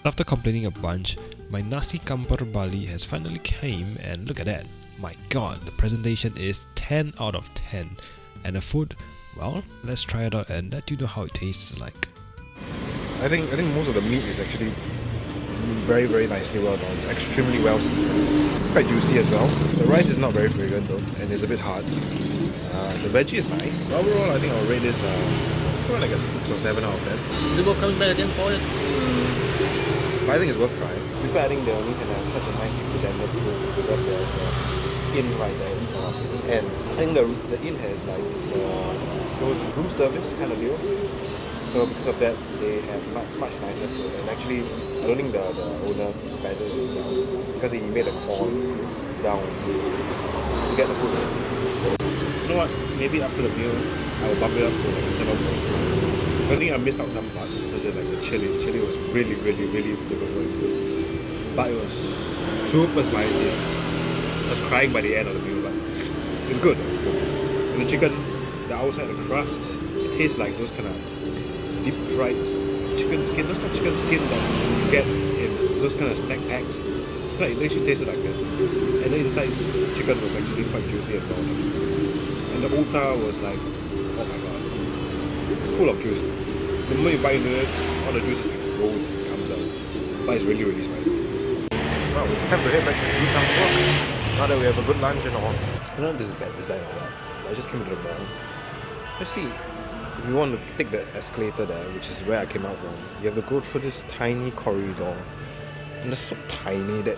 After complaining a bunch, my nasi campur Bali has finally came, and look at that. My god, the presentation is 10 out of 10. And the food, well, let's try it out and let you know how it tastes like. I think most of the meat is actually very nicely well done. It's extremely well seasoned. Quite juicy as well. The rice is not very fragrant though, and it's a bit hard. The veggie is nice. Overall, I think I'll rate it probably like a 6 or 7 out of 10. Is it worth coming back again for it? But I think it's worth trying. Before adding the meat and such a nicely presented food because there's an inn right there. And I think the inn has like those room service kind of deal. So because of that, they have much nicer food. And actually, I don't think the owner prepared it himself because he made a call down to get the food. You know what? Maybe after the meal, I will bump it up to like a 7. I think I missed out some parts, such as like the chili. Chili was really flavorful and good. But it was super spicy. I was crying by the end of the meal, but it's good. And the chicken, the outside, the crust, it tastes like those kind of deep fried chicken skin. Those kind of chicken skin that you get in those kind of snack packs. Like, it actually tasted like that. And the inside chicken was actually quite juicy as well. And the otah was like, oh my god, full of juice. The moment you bite into it, all the juices explodes and comes out. But it's really spicy. Well, it's time to head back to do some work. Now that we have a good lunch and all. I don't know if this is bad design or what, but I just came to the mall. Let's see. If you want to take the escalator there, which is where I came out from, you have to go through this tiny corridor. And it's so tiny that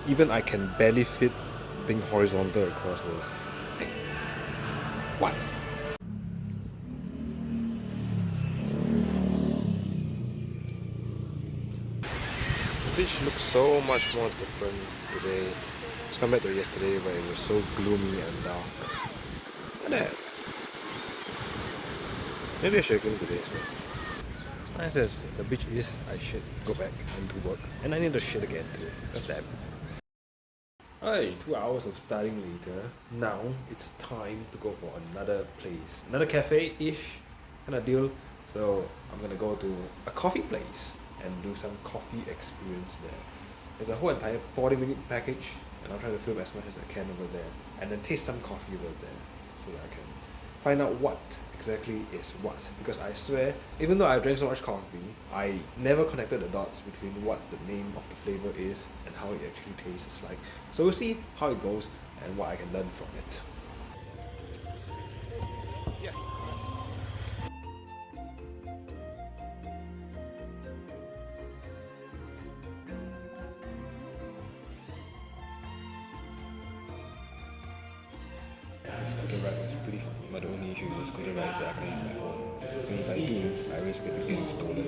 even I can barely fit being horizontal across this. What? The beach looks so much more different today. Let's come back to yesterday where it was so gloomy and dark. Look at that. Maybe I should go today instead. As nice as the beach is, I should go back and do work. And I need to shit again too. God damn. Hey, 2 hours of studying later. Now it's time to go for another place. Another cafe-ish kind of deal. So I'm gonna go to a coffee place and do some coffee experience there. There's a whole entire 40 minutes package and I'll try to film as much as I can over there. And then taste some coffee over there so that I can find out what exactly is what. Because I swear, even though I drank so much coffee, I never connected the dots between what the name of the flavor is and how it actually tastes like. So we'll see how it goes and what I can learn from it. Yeah. The scooter ride was pretty fun, but the only issue with the scooter ride is that I can't use my phone. And if I do, I risk it getting stolen.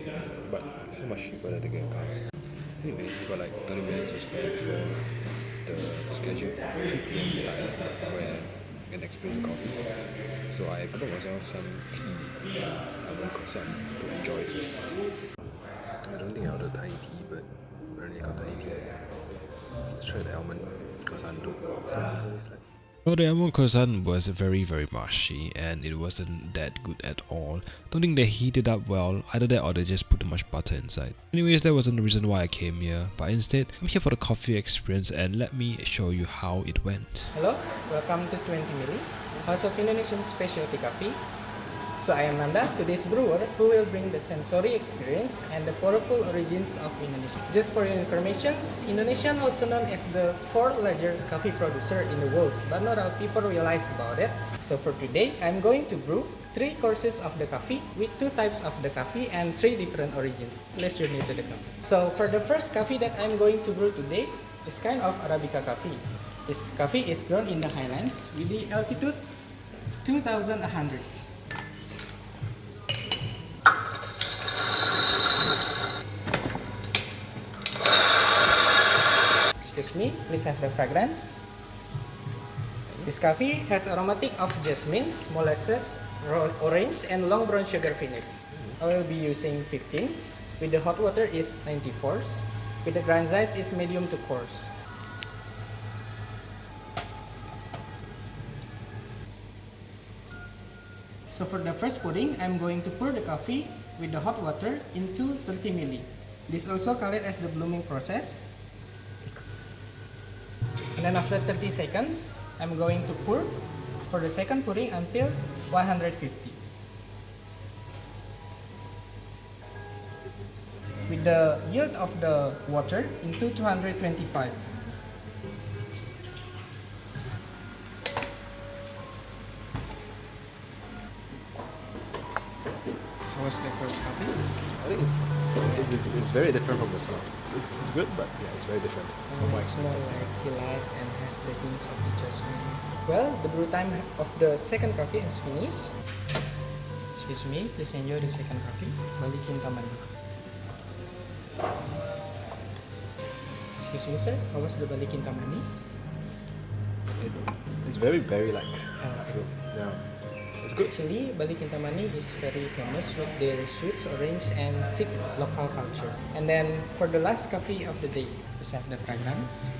But it's so much cheaper than to get a car. Anyways, we got like 30 minutes to spend before the scheduled 3 PM time where I can experience the coffee. So I bought myself some tea and almond croissant to enjoy first. I don't think I ordered Thai tea, but apparently I got Thai tea. Let's try the almond croissant too. So it's like Well, the almond croissant was very mushy and it wasn't that good at all. Don't think they heated up well, either that or they just put too much butter inside. Anyways, that wasn't the reason why I came here, but instead, I'm here for the coffee experience and let me show you how it went. Hello, welcome to 20 Mili, House of Indonesian Specialty Coffee. So I am Nanda, today's brewer, who will bring the sensory experience and the powerful origins of Indonesia. Just for your information, Indonesia is also known as the fourth largest coffee producer in the world, but not all people realize about it. So for today, I'm going to brew 3 courses of the coffee with 2 types of the coffee and 3 different origins. Let's journey to the coffee. So for the first coffee that I'm going to brew today is kind of Arabica coffee. This coffee is grown in the highlands with the altitude 2100. Excuse me, please have the fragrance. This coffee has aromatic of jasmines, molasses, orange, and long brown sugar finish. I will be using 15s. With the hot water is 94s. With the grind size is medium to coarse. So for the first pouring, I'm going to pour the coffee with the hot water into 30 ml. This also called as the blooming process. And then after 30 seconds, I'm going to pour for the second pouring until 150. With the yield of the water into 225. How was the first coffee? I think it's very different from the smell. It's good, but yeah, it's very different. It's more like tea lights and has the hints of the jasmine. Well, the brew time of the second coffee is finished. Excuse me, please enjoy the second coffee. Balikin Tamani. Excuse me, sir. How was the Balikin Tamani? It's very berry-like. I feel. Yeah. It's good. Actually, Bali Kintamani is very famous with their sweets, orange, and thick local culture. And then for the last coffee of the day, let's have the fragrance.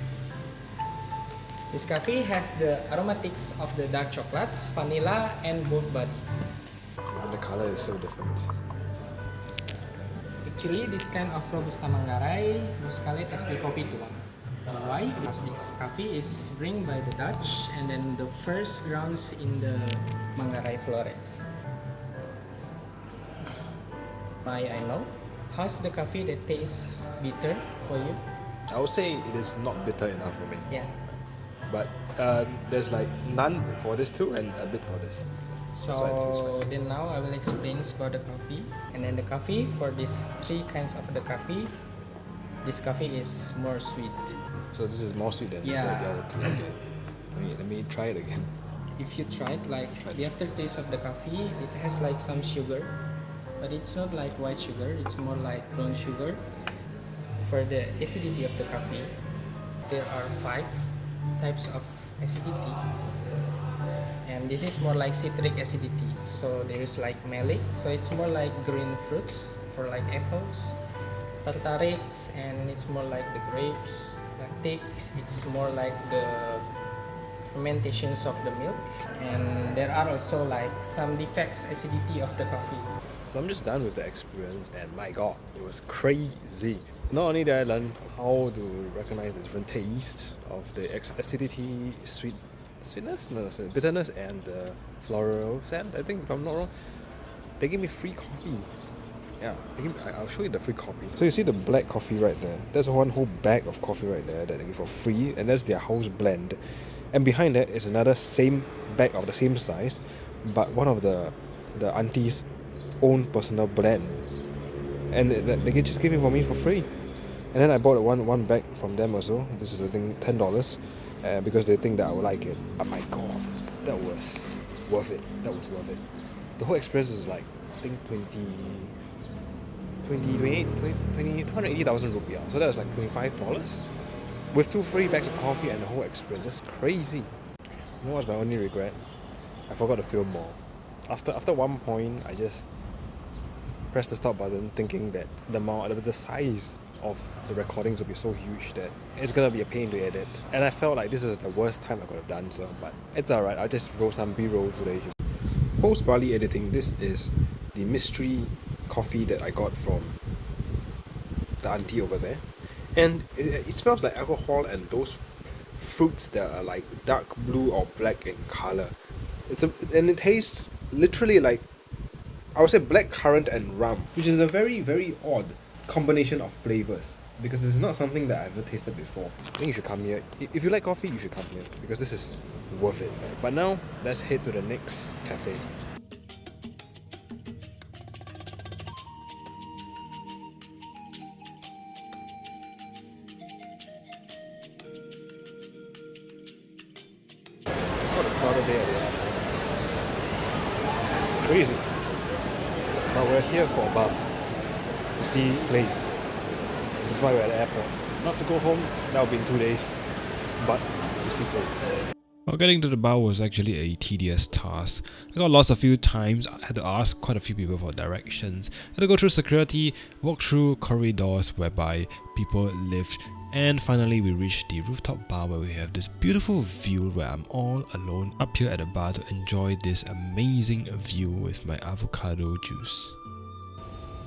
This coffee has the aromatics of the dark chocolates, vanilla, and bold body. And the color is so different. Actually, this kind of Robusta Manggarai was called as the kopi tuang. Why? Because this coffee is brewed by the Dutch and then the first grounds in the Manggarai Flores. I know. How's the coffee that tastes bitter for you? I would say it is not bitter enough for me. Yeah. But there's like none for this too and a bit for this. That's what it feels So like. then now I will explain about the coffee. And then the coffee, for these 3 kinds of the coffee, this coffee is more sweet. So this is more sweet than Yeah. the other two. Okay. Let me try it again. If you try it, like the aftertaste of the coffee, it has like some sugar, but it's not like white sugar, it's more like brown sugar. For the acidity of the coffee, there are 5 types of acidity, and this is more like citric acidity. So there is like malic, so it's more like green fruits for like apples, tartarics, and it's more like the grapes. Lactics, it's more like the fermentations of the milk, and there are also like some defects acidity of the coffee. So I'm just done with the experience and my god, it was crazy. Not only did I learn how to recognize the different taste of the acidity, sweetness, no, bitterness, and floral scent, I think, if I'm not wrong. They gave me free coffee. Yeah, I'll show you the free coffee. So you see the black coffee right there. There's one whole bag of coffee right there that they give for free, and that's their house blend. And behind that is another same bag of the same size, but one of the auntie's own personal blend, and they just gave it for me for free. And then I bought one bag from them also. This is I think $10, because they think that I would like it. Oh my god, that was worth it. That was worth it. The whole experience was like I think 280,000 rupiah. So that was like $25 with 2 free bags of coffee and the whole experience. Just crazy. You know what's my only regret? I forgot to film more. After one point, I just pressed the stop button, thinking that the size of the recordings will be so huge that it's gonna be a pain to edit. And I felt like this is the worst time I could have done so, but it's alright. I just roll some B-roll footage. Post Bali editing, this is the mystery coffee that I got from the auntie over there, and it smells like alcohol and those fruits that are like dark blue or black in color. And it tastes literally like I would say blackcurrant and rum, which is a very odd combination of flavors because this is not something that I've ever tasted before. I think you should come here. If you like coffee, you should come here because this is worth it. But now, let's head to the next cafe. What a crowded day at the airport. It's crazy. But we're here for a bar to see planes. That's why we're at the airport. Not to go home, that'll be in 2 days, but to see planes. Well, getting to the bar was actually a tedious task. I got lost a few times, I had to ask quite a few people for directions, I had to go through security, walk through corridors whereby people lived, and finally we reached the rooftop bar where we have this beautiful view where I'm all alone up here at the bar to enjoy this amazing view with my avocado juice.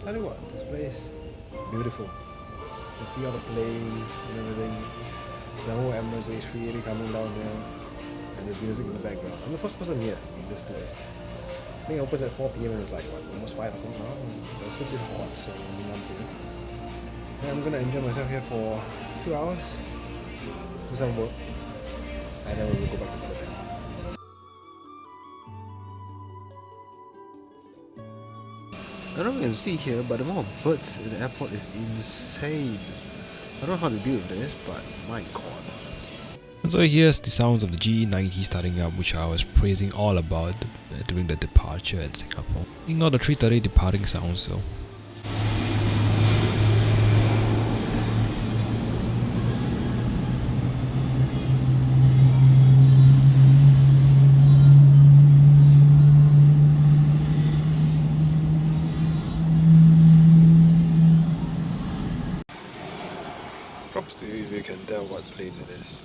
Tell you what, this place, beautiful. You see all the planes and everything. The whole Emirates A380 coming down there. And there's music in the background. I'm the first person here in this place. I think it opens at 4 PM and it's like what, almost 5 o'clock now. It's a bit hot, so I'm gonna enjoy myself here for a few hours, do some work, and then we'll go back to the bed. I don't know if you can see here, but the amount of birds in the airport is insane. I don't know how to deal with this, but my god. And so here's the sounds of the G90 starting up, which I was praising all about during the departure in Singapore. Ignore the 3:30 departing sounds though. Props to you if you can tell what plane it is.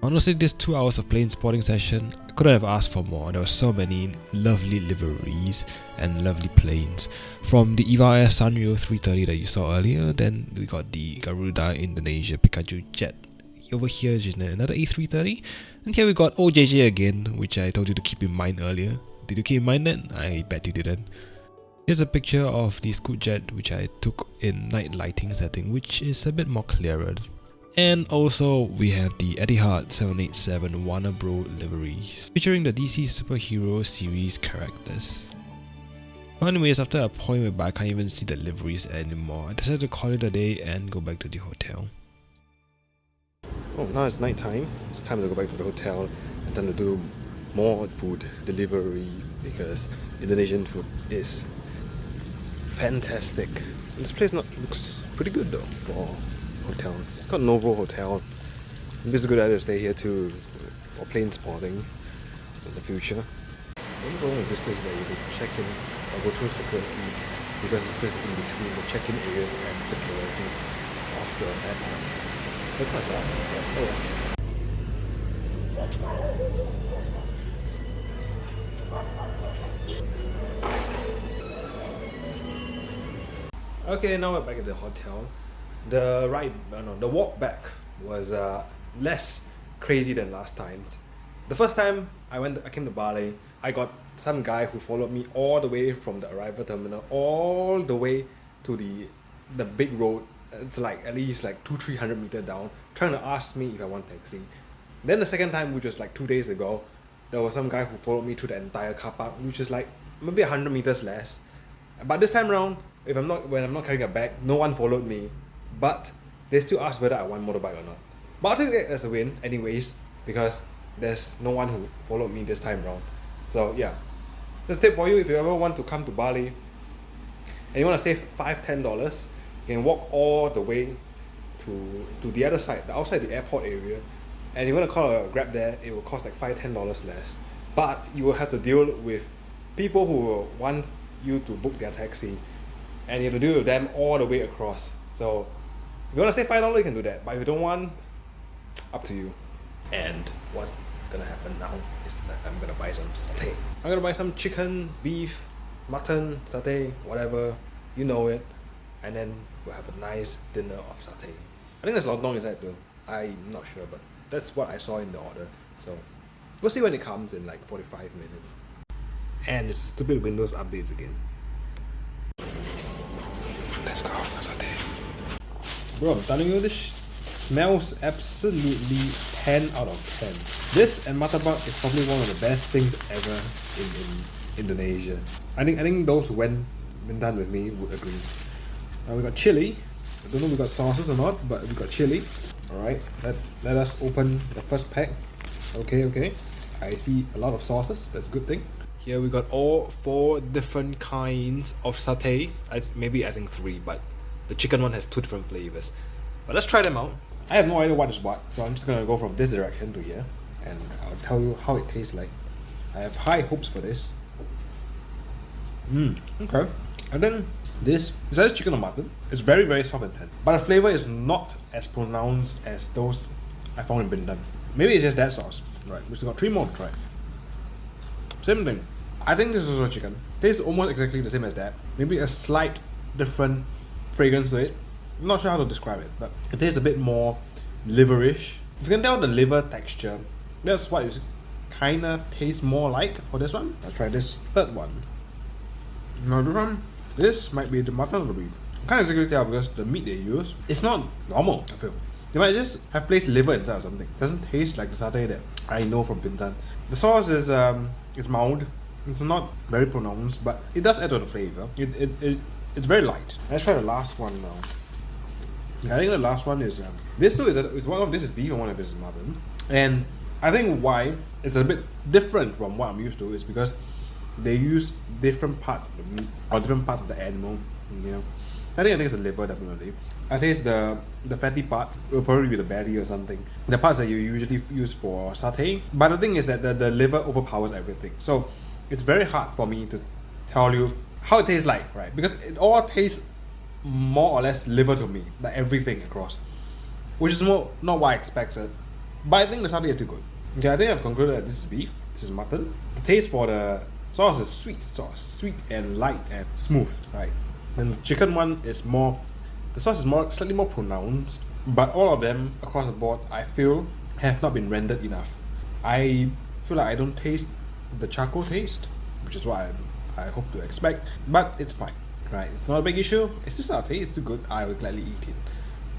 Honestly, this 2 hours of plane spotting session, I couldn't have asked for more. There were so many lovely liveries and lovely planes. From the EVA Air Sanrio 330 that you saw earlier, then we got the Garuda Indonesia Pikachu Jet. Over here is another A330. And here we got OJJ again, which I told you to keep in mind earlier. Did you keep in mind that? I bet you didn't. Here's a picture of the Scoot Jet which I took in night lighting setting, which is a bit more clearer. And also we have the Etihad 787 Warner Bros liveries featuring the DC Superhero series characters. But anyways, after a point whereby I can't even see the liveries anymore, I decided to call it a day and go back to the hotel. Oh, now it's night time. It's time to go back to the hotel and time to do more food delivery because Indonesian food is fantastic. And this place looks pretty good though for hotel. It's got Novo Hotel. Maybe it's a good idea to stay here too for plane spotting in the future. The only problem with this place is that you have to check in or go through security because this place is in between the check-in areas and security of the airport. So it kind of sucks. But, oh. Okay, now we're back at the hotel. The walk back was less crazy than last time. The first time I came to Bali, I got some guy who followed me all the way from the arrival terminal all the way to the big road. It's like at least like 200-300 meters down, trying to ask me if I want taxi. Then the second time, which was like 2 days ago, there was some guy who followed me through the entire car park, which is like maybe 100 meters less. But this time around, when I'm not carrying a bag, no one followed me. But they still asked whether I want motorbike or not. But I'll take that as a win anyways, because there's no one who followed me this time around. So yeah, just tip for you, if you ever want to come to Bali and you want to save $5-10, you can walk all the way to the other side, outside the airport area, and you want to call a Grab there, it will cost like $5-10 less. But you will have to deal with people who will want you to book their taxi, and you have to deal with them all the way across. So if you want to save $5, you can do that. But if you don't want, up to you. And what's gonna happen now is that I'm gonna buy some satay. I'm gonna buy some chicken, beef, mutton, satay, whatever, you know it. And then we'll have a nice dinner of satay. I think there's lontong inside though. I'm not sure, but that's what I saw in the order. So we'll see when it comes in like 45 minutes. and it's stupid Windows updates again. Let's go, satay. Bro, I'm telling you, this smells absolutely 10 out of 10. This and martabak is probably one of the best things ever in Indonesia. I think those who went Bintan with me would agree. Now we got chili. I don't know if we got sauces or not, but we got chili. Alright, let us open the first pack. Okay. I see a lot of sauces, that's a good thing. Here we got all 4 different kinds of satay. I think 3, but the chicken one has 2 different flavors. But let's try them out. I have no idea what is what, so I'm just gonna go from this direction to here, and I'll tell you how it tastes like. I have high hopes for this. Okay. And then this is either chicken or mutton. It's very, very soft and tender, but the flavor is not as pronounced as those I found in Bintan. Maybe it's just that sauce. Right, we still got 3 more to try. Same thing. I think this is also chicken. Tastes almost exactly the same as that. Maybe a slight different fragrance to it. I'm not sure how to describe it, but it tastes a bit more liverish. You can tell the liver texture. That's what it kind of tastes more like for this one. Let's try this third one. Now this might be the mutton or the beef. I can't exactly tell because the meat they use, it's not normal, I feel. They might just have placed liver inside or something. It doesn't taste like the satay that I know from Bintan. The sauce is mild. It's not very pronounced, but it does add to the flavor. It's very light. Let's try the last one now. I think the last one is this too is one of this is beef and one of this is mutton. And I think why it's a bit different from what I'm used to is because they use different parts of the meat or different parts of the animal. You know, I think it's the liver definitely. I taste the fatty part will probably be the belly or something. The parts that you usually use for satay. But the thing is that the liver overpowers everything. So it's very hard for me to tell you how it tastes like, right? Because it all tastes more or less liver to me, like everything across, which is not what I expected. But I think the satay is too good. Okay, I think I've concluded that this is beef, this is mutton. The taste for the sauce is sweet and light and smooth, right? And the chicken one is more, the sauce is slightly more pronounced, but all of them across the board I feel have not been rendered enough. I feel like I don't taste the charcoal taste, which is what I hope to expect, but it's fine, right? It's not a big issue. It's still satay, it's still good. I would gladly eat it,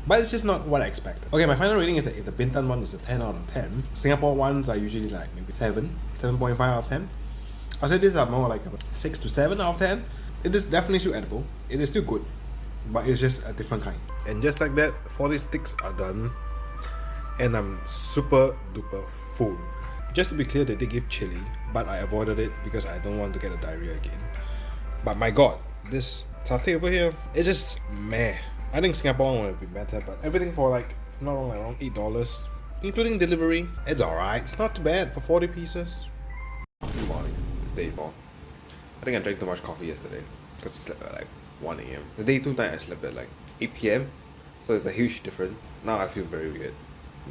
but it's just not what I expected. Okay, my final rating is that if the Bintan one is a 10 out of 10, Singapore ones are usually like maybe 7.5 out of 10. I'll say these are more like a 6 to 7 out of 10. It is definitely still edible. It is still good, but it's just a different kind. And just like that, 40 sticks are done, and I'm super duper full. Just to be clear, they did give chili, but I avoided it because I don't want to get a diarrhea again. But my god, this satay over here, it's just meh. I think Singapore one would be better, but everything for like, not wrong, around $8, including delivery, it's alright. It's not too bad for 40 pieces. Good morning, it's day 4. I think I drank too much coffee yesterday because I slept at like 1 AM. The day 2 night I slept at like 8 PM, so it's a huge difference. Now I feel very weird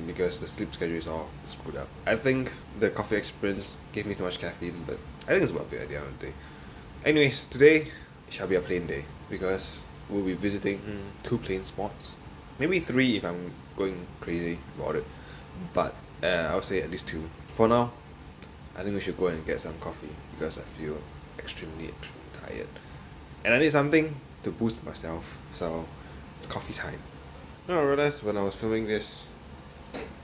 because the sleep schedule is all screwed up. I think the coffee experience gave me too much caffeine, but I think it's worth it at the end of the day. Anyways, today shall be a plane day because we'll be visiting 2 plane spots. Maybe 3 if I'm going crazy about it, but I would say at least 2. For now, I think we should go and get some coffee because I feel extremely tired. And I need something to boost myself, so it's coffee time. Now I realized when I was filming this,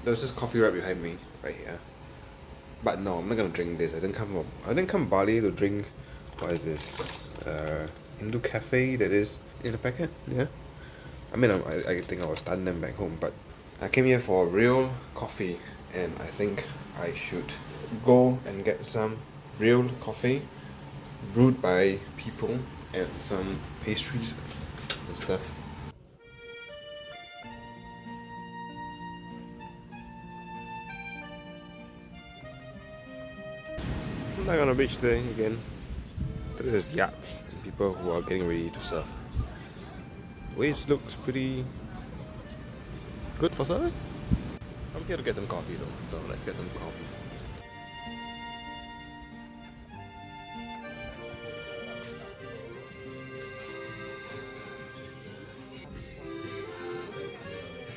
there was this coffee right behind me, right here. But no, I'm not gonna drink this. I didn't come Bali to drink. What is this? Hindu cafe that is in a packet. Yeah. I mean, I think I was done them back home, but I came here for real coffee, and I think I should go and get some real coffee brewed by people and some pastries and stuff. I'm not on a beach today again. There's yachts and people who are getting ready to surf. Waves looks pretty good for surfing. I'm here to get some coffee though, so let's get some coffee.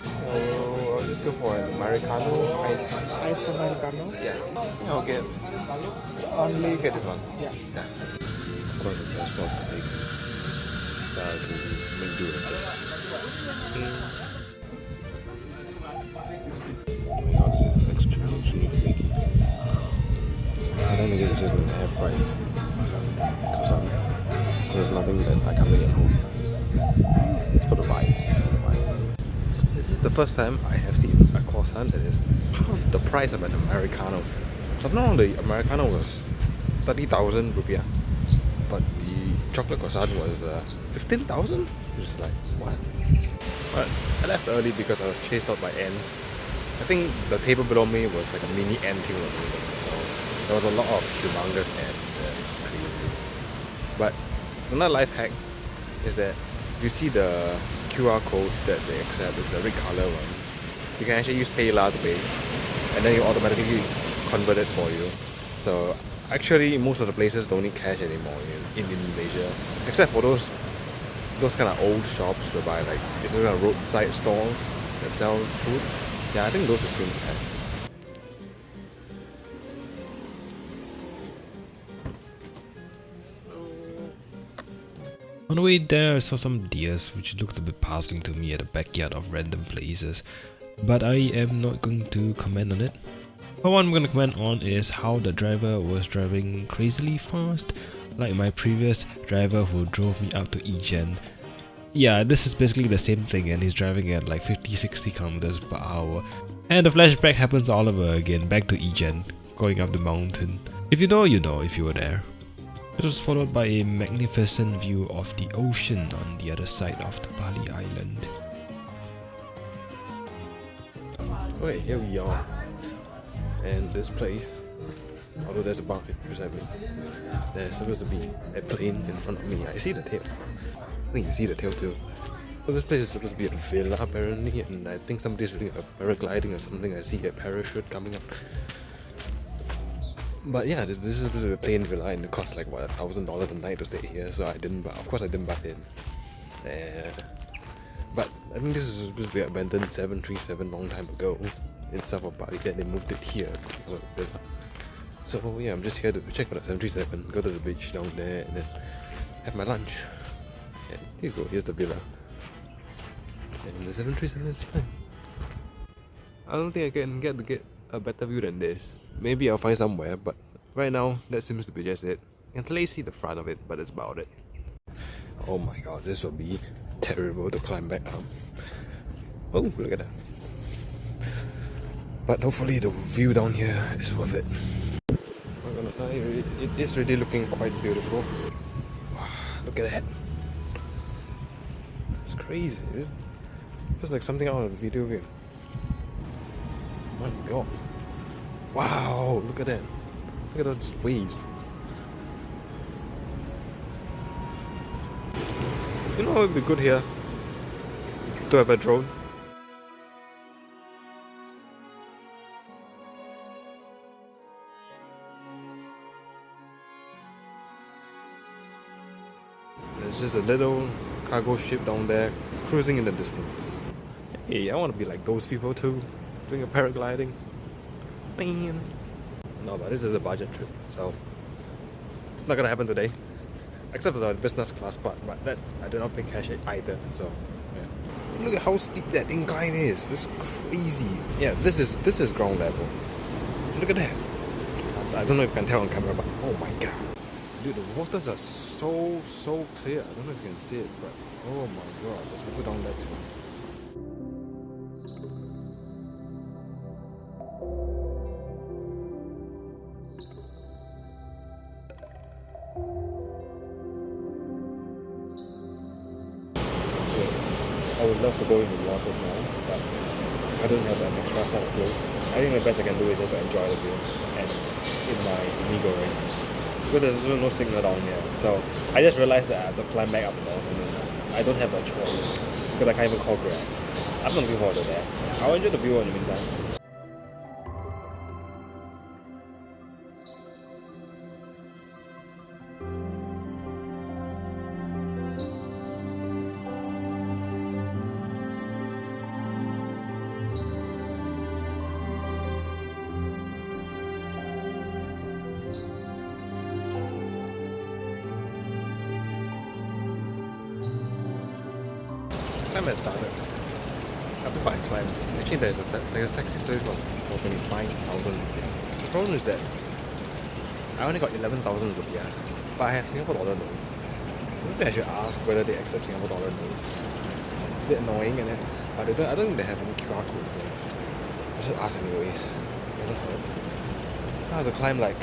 So I'll just go for an Americano Ice Americano. Yeah. I'll get Only get this one. yeah. Of course, the first was the bacon. So I can make do with this. Oh my god, this is extremely flaky. And then again, it's just going to air fry. Because there's nothing that I can make at home. It's for the vibes. It's for the vibe. This is the first time I have seen a croissant that is half the price of an Americano. So now the Americano was 30,000 rupiah, but the chocolate croissant was 15,000. Just like what? But I left early because I was chased out by ants. I think the table below me was like a mini ant hill or something. So there was a lot of humongous ants there. It's crazy. But another life hack is that you see the QR code that they accept is the red color one. You can actually use PayLah to pay, and then you automatically convert it for you. So actually, most of the places don't need cash anymore in Indonesia, except for those kind of old shops whereby like it's kind of roadside stores that sells food. Yeah, I think those are still in cash. On the way there, I saw some deers which looked a bit puzzling to me at the backyard of random places, but I am not going to comment on it. But what I'm going to comment on is how the driver was driving crazily fast, like my previous driver who drove me up to Ijen. Yeah, this is basically the same thing, and he's driving at like 50-60 kilometers per hour. And the flashback happens all over again, back to Ijen, going up the mountain. If you know, you know if you were there. It was followed by a magnificent view of the ocean on the other side of the Bali island. Okay, here we are. And this place, although there's a bar beside me, there's supposed to be a plane in front of me. I see the tail. I think you see the tail too. So this place is supposed to be a villa apparently, and I think somebody's doing a paragliding or something. I see a parachute coming up. But yeah, this is supposed to be a plain villa, and it costs like what, $1,000 a night to stay here. So I didn't, but of course I didn't butt in. But I think this is supposed to be abandoned 737 long time ago in south of Bali. Then they moved it here to become a villa. So yeah, I'm just here to check out the 737, go to the beach down there, and then have my lunch. And here you go, here's the villa. And the 737 is fine. I don't think I can get a better view than this. Maybe I'll find somewhere, but right now that seems to be just it. I can clearly see the front of it, but that's about it. Oh my god, this will be terrible to climb back up. Oh, look at that. But hopefully the view down here is worth it. I'm not gonna lie, it is really looking quite beautiful. Wow, look at that. It's crazy. It feels like something out of a video game. My god. Wow, look at that. Look at those waves. You know what would be good here? To have a drone. There's just a little cargo ship down there cruising in the distance. Hey, I want to be like those people too, doing a paragliding. Man. No, but this is a budget trip, so it's not gonna happen today. Except for the business class part, but that I do not pay cash either, so yeah. Look at how steep that incline is. This is crazy. Yeah, this is ground level. Look at that. I don't know if you can tell on camera, but oh my god. Dude, the waters are so clear. I don't know if you can see it, but oh my god, there's people down there too. I would love to go in the waters now, but I don't have an extra set of clothes. I think the best I can do is just to enjoy the view and eat my mee goreng. Because there's also no signal down here. So I just realized that I have to climb back up the mountain and I don't have a choice because I can't even call Grab. I'm not looking forward to that. I'll enjoy the view in the meantime. climb has started. Before I climbed, actually there's a taxi service was for 25,000 rupiah. The problem is that I only got 11,000 rupiah, but I have Singapore dollar notes. So maybe I should ask whether they accept Singapore dollar notes. It's a bit annoying, and then, but they don't, I don't think they have any QR codes there. I should ask anyways. Doesn't hurt. I have to climb like,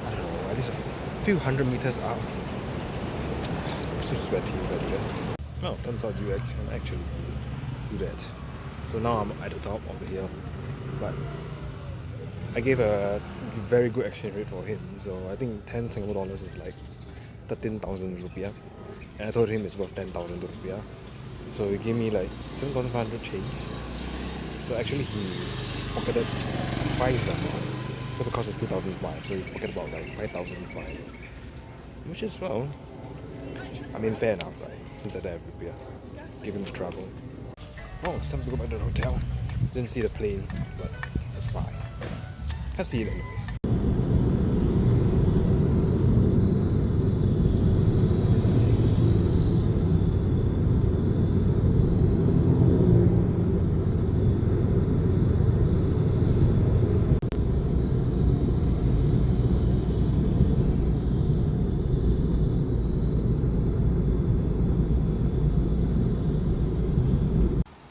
I don't know, at least a few hundred meters up. I'm so sweaty over here. Well, turns out you can actually do that. So now I'm at the top of the hill, but I gave a very good exchange rate for him. So I think 10 Singapore dollars is like 13,000 rupiah, and I told him it's worth 10,000 rupiah. So he gave me like 7,500 change. So actually he pocketed twice that amount, because the cost is 2,500, so he pocketed about like 5,500, which is, well, I mean, fair enough, right? Since I don't have rupiah, give him the trouble. Oh, it's time to go back to the hotel. Didn't see the plane, but it's fine. Can't see it anyways.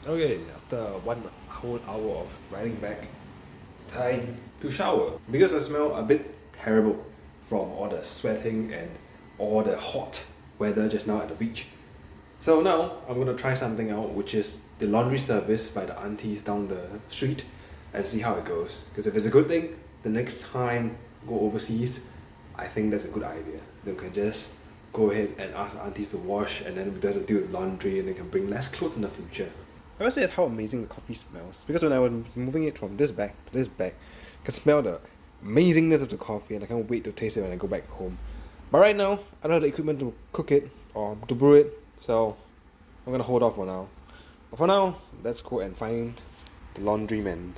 Okay, after 1 whole hour of riding back, it's time to shower. Because I smell a bit terrible from all the sweating and all the hot weather just now at the beach. So now I'm gonna try something out, which is the laundry service by the aunties down the street, and see how it goes. Because if it's a good thing, the next time go overseas, I think that's a good idea. They can just go ahead and ask the aunties to wash, and then we don't have to do laundry, and they can bring less clothes in the future. I must say how amazing the coffee smells, because when I was moving it from this bag to this bag, I can smell the amazingness of the coffee, and I can't wait to taste it when I go back home. But right now, I don't have the equipment to cook it or to brew it, so I'm gonna hold off for now. But for now, let's go and find the laundryman.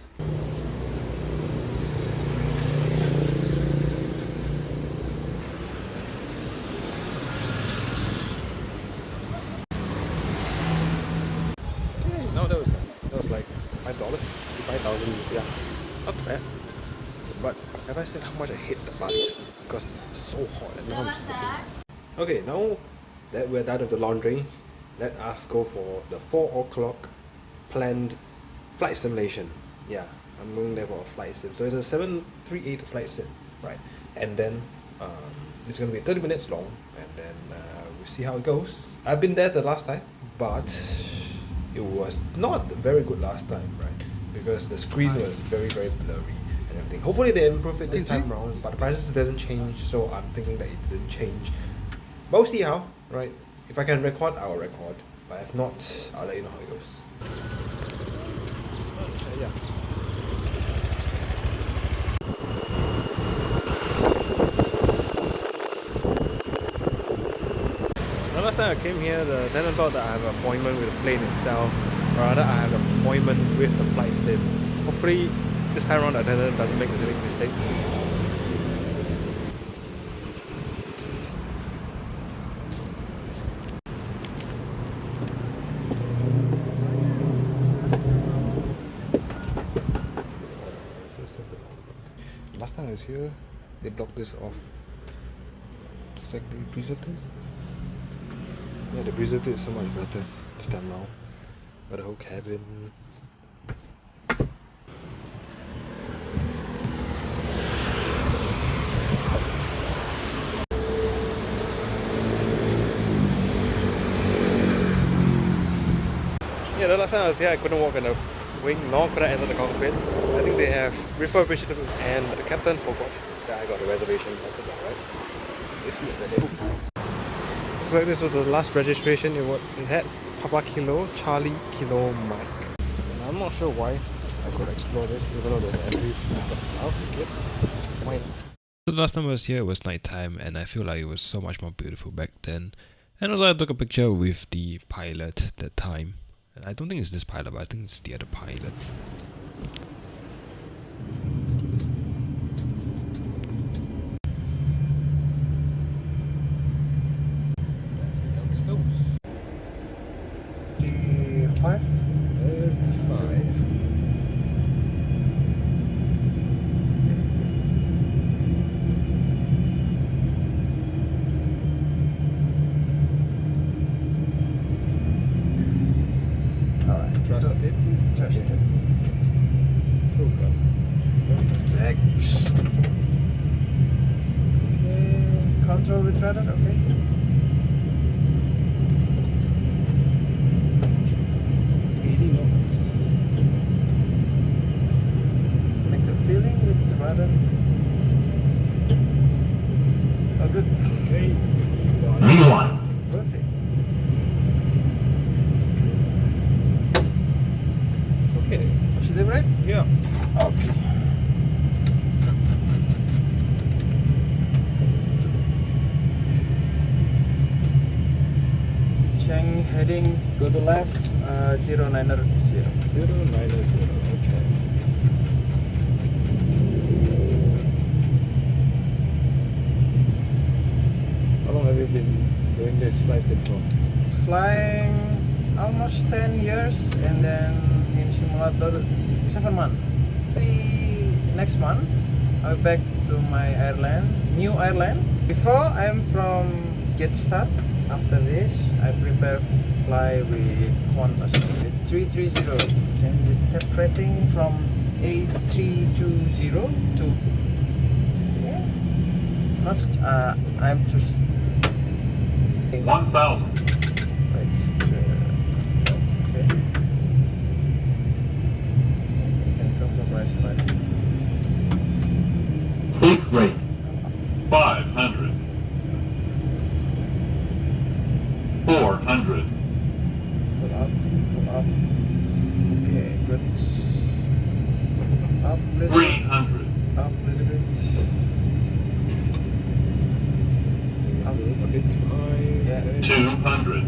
No, that was like $5, 5,000 rupiah. Not bad. But have I said how much I hate the Bali sun? Because it's so hot and now I'm sweating. Okay, now that we're done with the laundry, let us go for the 4 o'clock planned flight simulation. Yeah, I'm going there for a flight sim. So it's a 738 flight sim, right? And then it's going to be 30 minutes long, and then we'll see how it goes. I've been there the last time, but it was not very good last time, right? Because the screen was very, very blurry and everything. Hopefully they improve it this time around, but the prices didn't change, so I'm thinking that it didn't change. But we'll see how, right? If I can record, I'll record. But if not, I'll let you know how it goes. Yeah. The last time I came here, the tenant thought that I have an appointment with the plane itself, or rather I have an appointment with the flight sim. Hopefully this time around the attendant doesn't make the same mistake. Last time I was here, they blocked this off. Looks like they preserved it. Yeah, the preserved it so much better this time now. But the whole cabin. Yeah, the last time I was here, I couldn't walk in the wing, nor could I enter the cockpit. I think they have refurbished it, and the captain forgot that I got a reservation. That's alright. Let's see if they looks like this was the last registration it had. Papa Kilo, Charlie Kilo Mike. And I'm not sure why I could explore this, even though there's an entry fee, but I'll take it. Why not? So the last time I was here, it was night time, and I feel like it was so much more beautiful back then. And also I took a picture with the pilot that time. And I don't think it's this pilot, but I think it's the other pilot. Let's see how this goes. rudder, okay. Make a feeling with the rudder. Oh, good. Okay. Rotate. Okay. Should I right? Yeah. Okay. Chang heading, go to left, 090. 090. Okay. How long have you been doing this flight sim for? Flying almost 10 years and then in simulator 7 months. Next month I'll back to my airline, new airline. Before I'm from Jetstar. After this I prepare fly with Qantas 330 and the tap rating from 8320 to yeah. Not I'm just 1,000. right. Okay. You can compromise like Take rate 500. 400. pull up. Okay, good. Up a little bit. 300. Up a little bit. Up. A bit too high. Yeah. Okay. 200.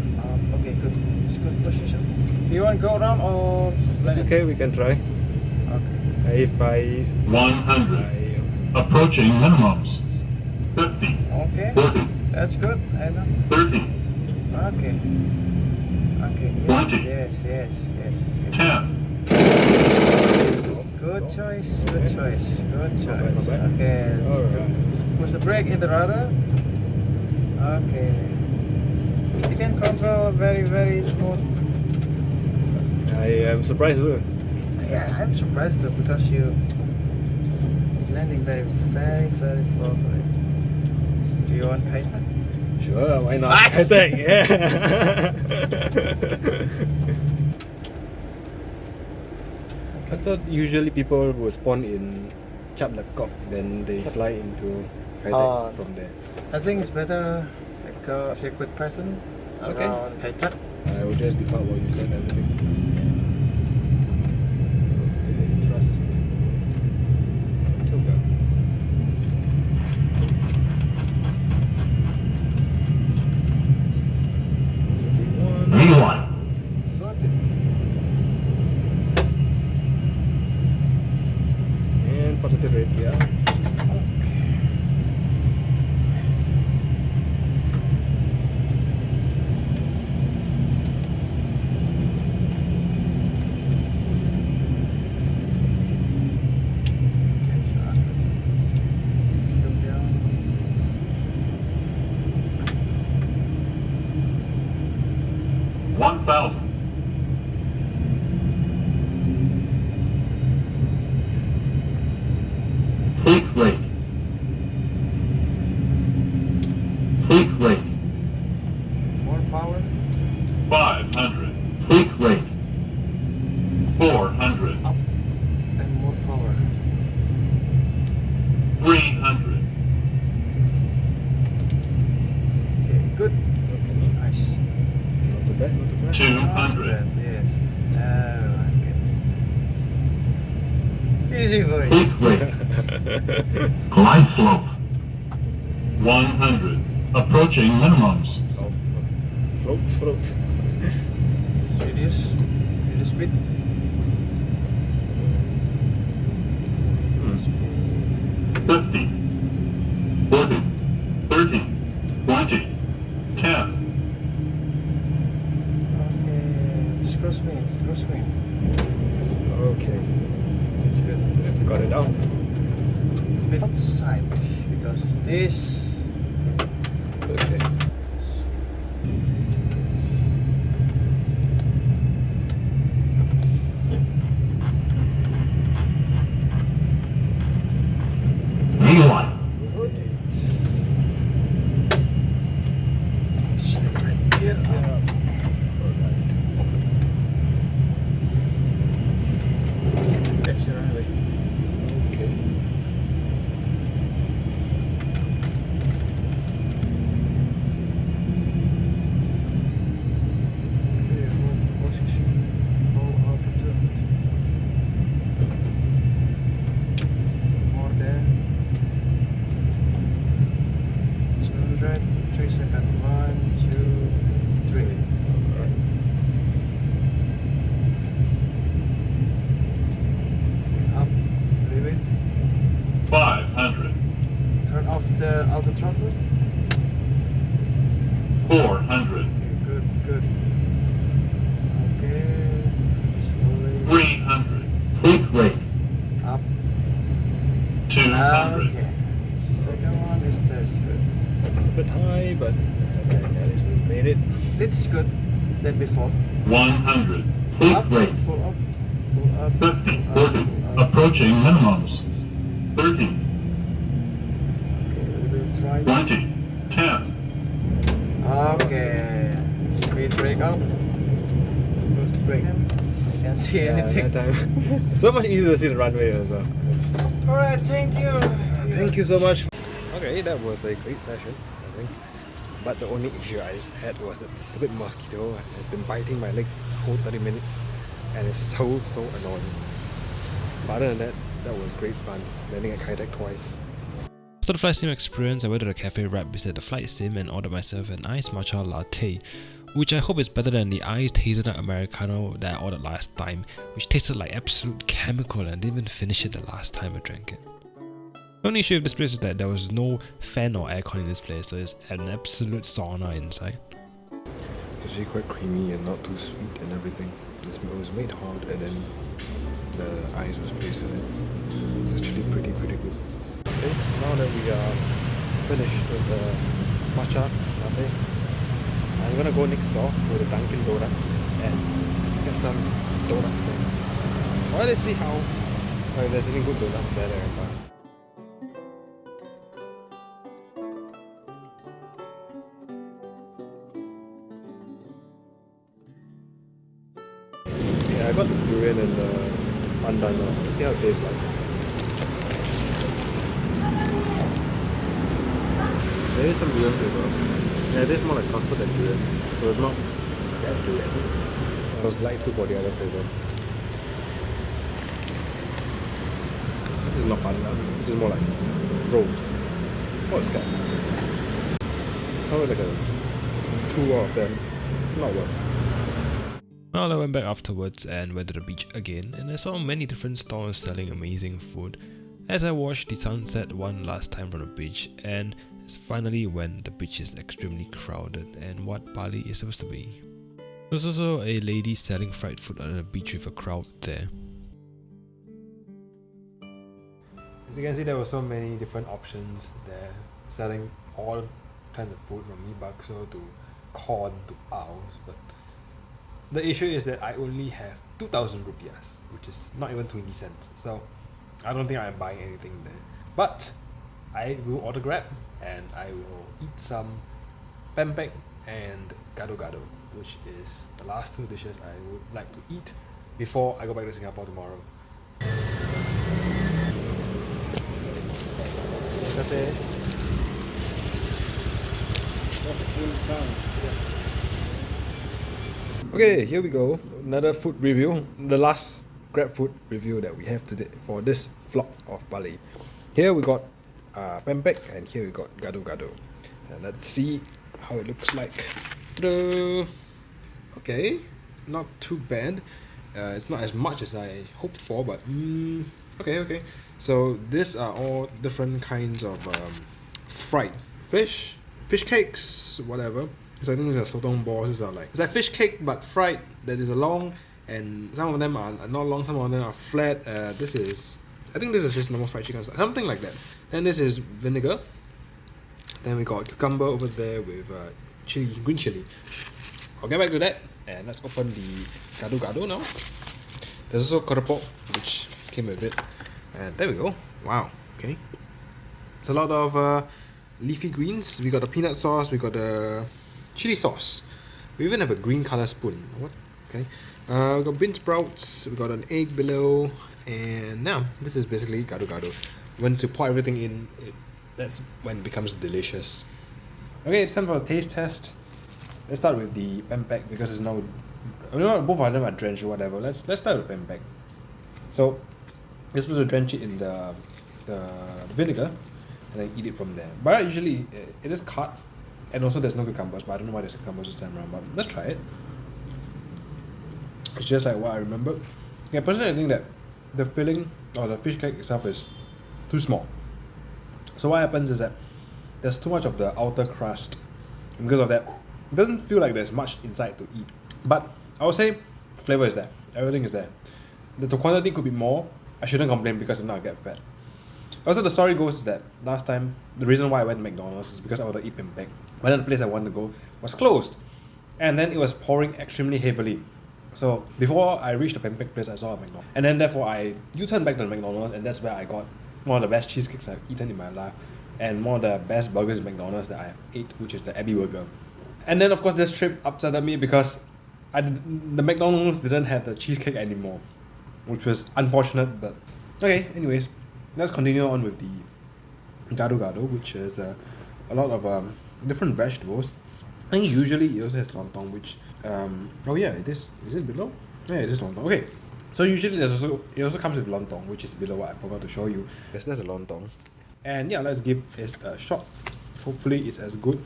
Okay, good. It's good position. Do you want to go around or land? It's okay, we can try. Okay. If I 100. Approaching minimums. 50. Okay. 40. That's good. I know. 30. Okay. Okay. Yes. 20. Yes. 10. Good choice. Good choice. Good choice. Not bad. Okay. Alright. Push the brake in the rudder. Okay. You can control very, very smooth. I am surprised too. Yeah, I'm surprised though because it's landing very, very, very properly. Do you want kaita? Sure, why not? Nice. I think, yeah. I thought usually people would spawn in Chap Lapkop, then they fly into Kai from there. I think it's better like a circuit pattern Okay. around Kaitak. I will just depart what you said and everything. Okay, trust. Toga. V1. And positive rate, yeah. Take rate. Take rate. More power. 500. Take rate. 400. And more power. 300. Okay, good. Nice. Not too bad, not too bad. 200. Yes. Okay. Easy for you. Take rate. Glide slope. 100. Approaching minimums. Oh, float. Reduce speed. Hmm. 50. 40. 30. 20. 10. Okay. Just cross me. Okay. That's good. Have you got it down? Bit outside because this. Okay. V1. auto throttle? 400. Good, good. Okay. Slowly 300. Fleet rate. up. 200. Okay. Second one is this. Good. A bit high, but okay, at least we made it. This is good than before. 100. Fleet Up, rate. pull up, pull up. 50. pull up, 40. pull up. Approaching minimums. 30. Okay, we'll try. 20. 10. Okay. Speed brake up. Supposed to brake him. I can't see anything. That time. So much easier to see the runway as well. Alright, thank you. Thank you so much. Okay, that was a great session, I think. But the only issue I had was that the stupid mosquito has been biting my legs the whole 30 minutes. And it's so annoying. But other than that, that was great fun, landing at Kai Tak twice. After the flight sim experience, I went to the cafe right beside the flight sim and ordered myself an iced matcha latte, which I hope is better than the iced hazelnut Americano that I ordered last time, which tasted like absolute chemical and I didn't even finish it the last time I drank it. The only issue with this place is that there was no fan or aircon in this place, so it's an absolute sauna inside. It's actually quite creamy and not too sweet and everything. It was made hot and then the ice was placed in it. It's actually pretty good. Okay, now that we are finished with the matcha latte, I'm gonna go next door to the Dunkin' Donuts and get some donuts there. Well, let's see how there's any good donuts there. Yeah, I got the durian and the pandan now. Let's see how it tastes like. There is some durian flavor. Yeah, it tastes more like custard than durian, so it's not that durian. I was light too for the other flavor. This is not pandan. This is more like rose. What is that? Probably like a 2 out of 10. Not well. Well, I went back afterwards and went to the beach again, and I saw many different stalls selling amazing food as I watched the sunset one last time from the beach, and it's finally when the beach is extremely crowded and what Bali is supposed to be. There's also a lady selling fried food on the beach with a crowd there. As you can see, there were so many different options there, selling all kinds of food from mee bakso to corn to owls, but the issue is that I only have 2,000 rupiahs, which is not even 20 cents, so I don't think I'm buying anything there. But I will order Grab and I will eat some pempek and gado-gado, which is the last two dishes I would like to eat before I go back to Singapore tomorrow. Okay, here we go. Another food review. The last Grab food review that we have today for this vlog of Bali. Here we got pempek and here we got gado-gado. And let's see how it looks like. Ta-da! Okay, not too bad. It's not as much as I hoped for, but okay. So these are all different kinds of fried fish cakes, whatever. So I think these are sotong balls. These are like, it's like fish cake but fried. That is long, and some of them are not long, some of them are flat. I think this is just normal fried chicken, something like that. Then this is vinegar. Then we got cucumber over there with chili, green chili. I'll get back to that, and let's open the gado-gado now. There's also keropok, which came with it, and there we go. Wow, okay. It's a lot of leafy greens. We got the peanut sauce, we got the chili sauce. We even have a green color spoon. What? Okay. We got bean sprouts, we got an egg below, and now this is basically gado-gado. Once you pour everything in, that's when it becomes delicious. Okay, it's time for a taste test. Let's start with the pempek because it's now, both of them are drenched or whatever. Let's start with pempek. So you're supposed to drench it in the vinegar and then eat it from there. But usually it is cut, and also there's no cucumbers, but I don't know why there's cucumbers this time around, but let's try it. It's just like what I remember. Yeah, personally I think that the filling or the fish cake itself is too small. So what happens is that there's too much of the outer crust. And because of that, it doesn't feel like there's much inside to eat. But I would say flavor is there. Everything is there. The quantity could be more. I shouldn't complain because if not I get fat. Also, the story goes is that last time, the reason why I went to McDonald's is because I wanted to eat pempek. But then the place I wanted to go was closed. And then it was pouring extremely heavily. So before I reached the pempek place, I saw a McDonald's. And then therefore I U-turned back to the McDonald's, and that's where I got one of the best cheesecakes I've eaten in my life. And one of the best burgers in McDonald's that I've ate, which is the Abbey Burger. And then of course this trip upset me because the McDonald's didn't have the cheesecake anymore. Which was unfortunate, but okay, anyways. Let's continue on with the gado-gado, which is a lot of different vegetables. I think usually it also has lontong, which oh yeah, it is. Is it below? Yeah, it is lontong. Okay, so usually it also comes with lontong, which is below what I forgot to show you. Yes, there's a lontong, and yeah, let's give it a shot. Hopefully, it's as good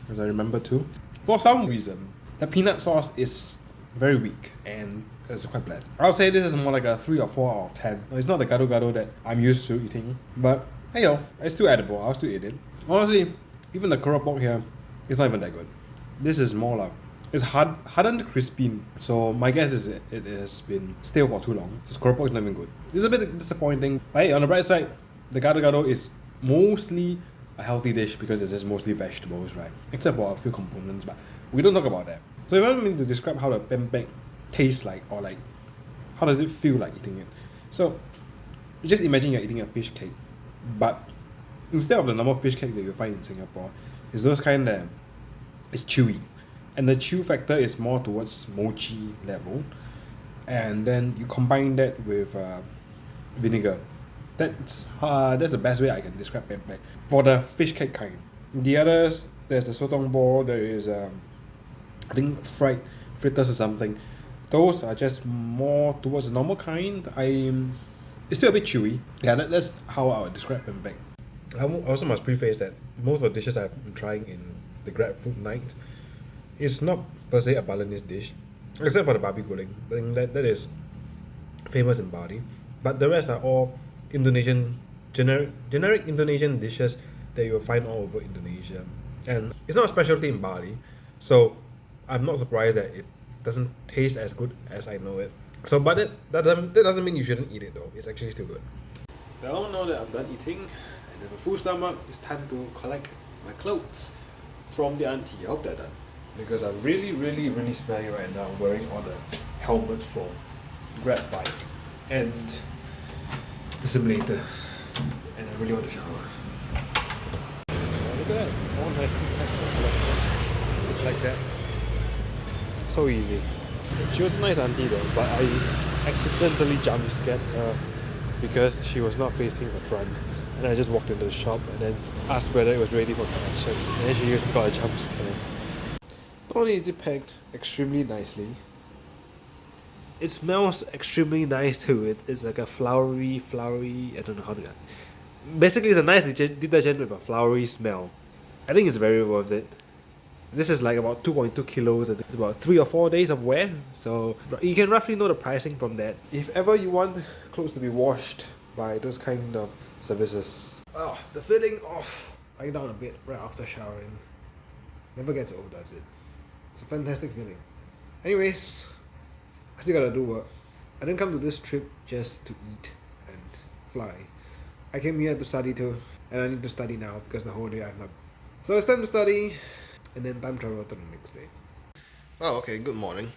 as I remember to. For some reason, the peanut sauce is very weak and it's quite bland. I'll say this is more like a 3 or 4 out of 10. It's not the gado-gado that I'm used to eating, but hey yo, it's still edible. I'll still eat it. Honestly, even the keropok here is not even that good. This is more like, it's hardened crispy. So my guess is it has been stale for too long. So the keropok is not even good. It's a bit disappointing. But hey, on the bright side, the gado-gado is mostly a healthy dish because it's just mostly vegetables, right? Except for a few components, but we don't talk about that. So if I want me to describe how the pempek tastes like, or like how does it feel like eating it, so just imagine you're eating a fish cake, but instead of the normal fish cake that you find in Singapore, it's those kind that is chewy, and the chew factor is more towards mochi level, and then you combine that with vinegar. That's the best way I can describe pempek for the fish cake kind. The others, there's the sotong ball, there is I think fried fritters or something. Those are just more towards the normal kind. It's still a bit chewy. Yeah, that's how I would describe pempek. I also must preface that most of the dishes I've been trying in the Grab Food night is not per se a Balinese dish, except for the babi goreng. I think that is famous in Bali. But the rest are all Indonesian, generic Indonesian dishes that you will find all over Indonesia. And it's not a specialty in Bali, so I'm not surprised that it doesn't taste as good as I know it. So, but that doesn't mean you shouldn't eat it though. It's actually still good. Well, now that I'm done eating and have a full stomach, it's time to collect my clothes from the auntie. I hope they're done, because I'm really smelly right now, wearing all the helmets from Grab Bike and the simulator, and I really want to shower. Look at that! All nicely packed, just like that. So easy. She was a nice auntie though, but I accidentally jump scared her because she was not facing the front, and I just walked into the shop and then asked whether it was ready for collection, and then she just got a jump scare. Not only is it packed extremely nicely, it smells extremely nice too. It's like a flowery, I don't know how to do that. Basically, it's a nice detergent with a flowery smell. I think it's very worth it. This is like about 2.2 kilos. It's about 3 or 4 days of wear, so you can roughly know the pricing from that. If ever you want clothes to be washed by those kind of services. Oh, the feeling of lying down a bit right after showering never gets old, does it? It's a fantastic feeling. Anyways, I still gotta do work. I didn't come to this trip just to eat and fly. I came here to study too, and I need to study now because the whole day I've not. So it's time to study, and then time travel to the next day. Oh, okay, good morning.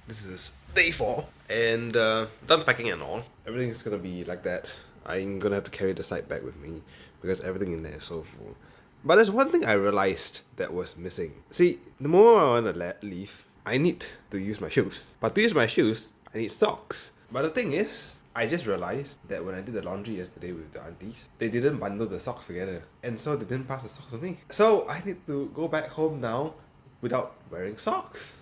This is day 4, and done packing and all. Everything's gonna be like that. I'm gonna have to carry the side bag with me because everything in there is so full. But there's one thing I realized that was missing. See, the moment I want to leave, I need to use my shoes. But to use my shoes, I need socks. But the thing is, I just realized that when I did the laundry yesterday with the aunties, they didn't bundle the socks together, and so they didn't pass the socks to me. So I need to go back home now without wearing socks.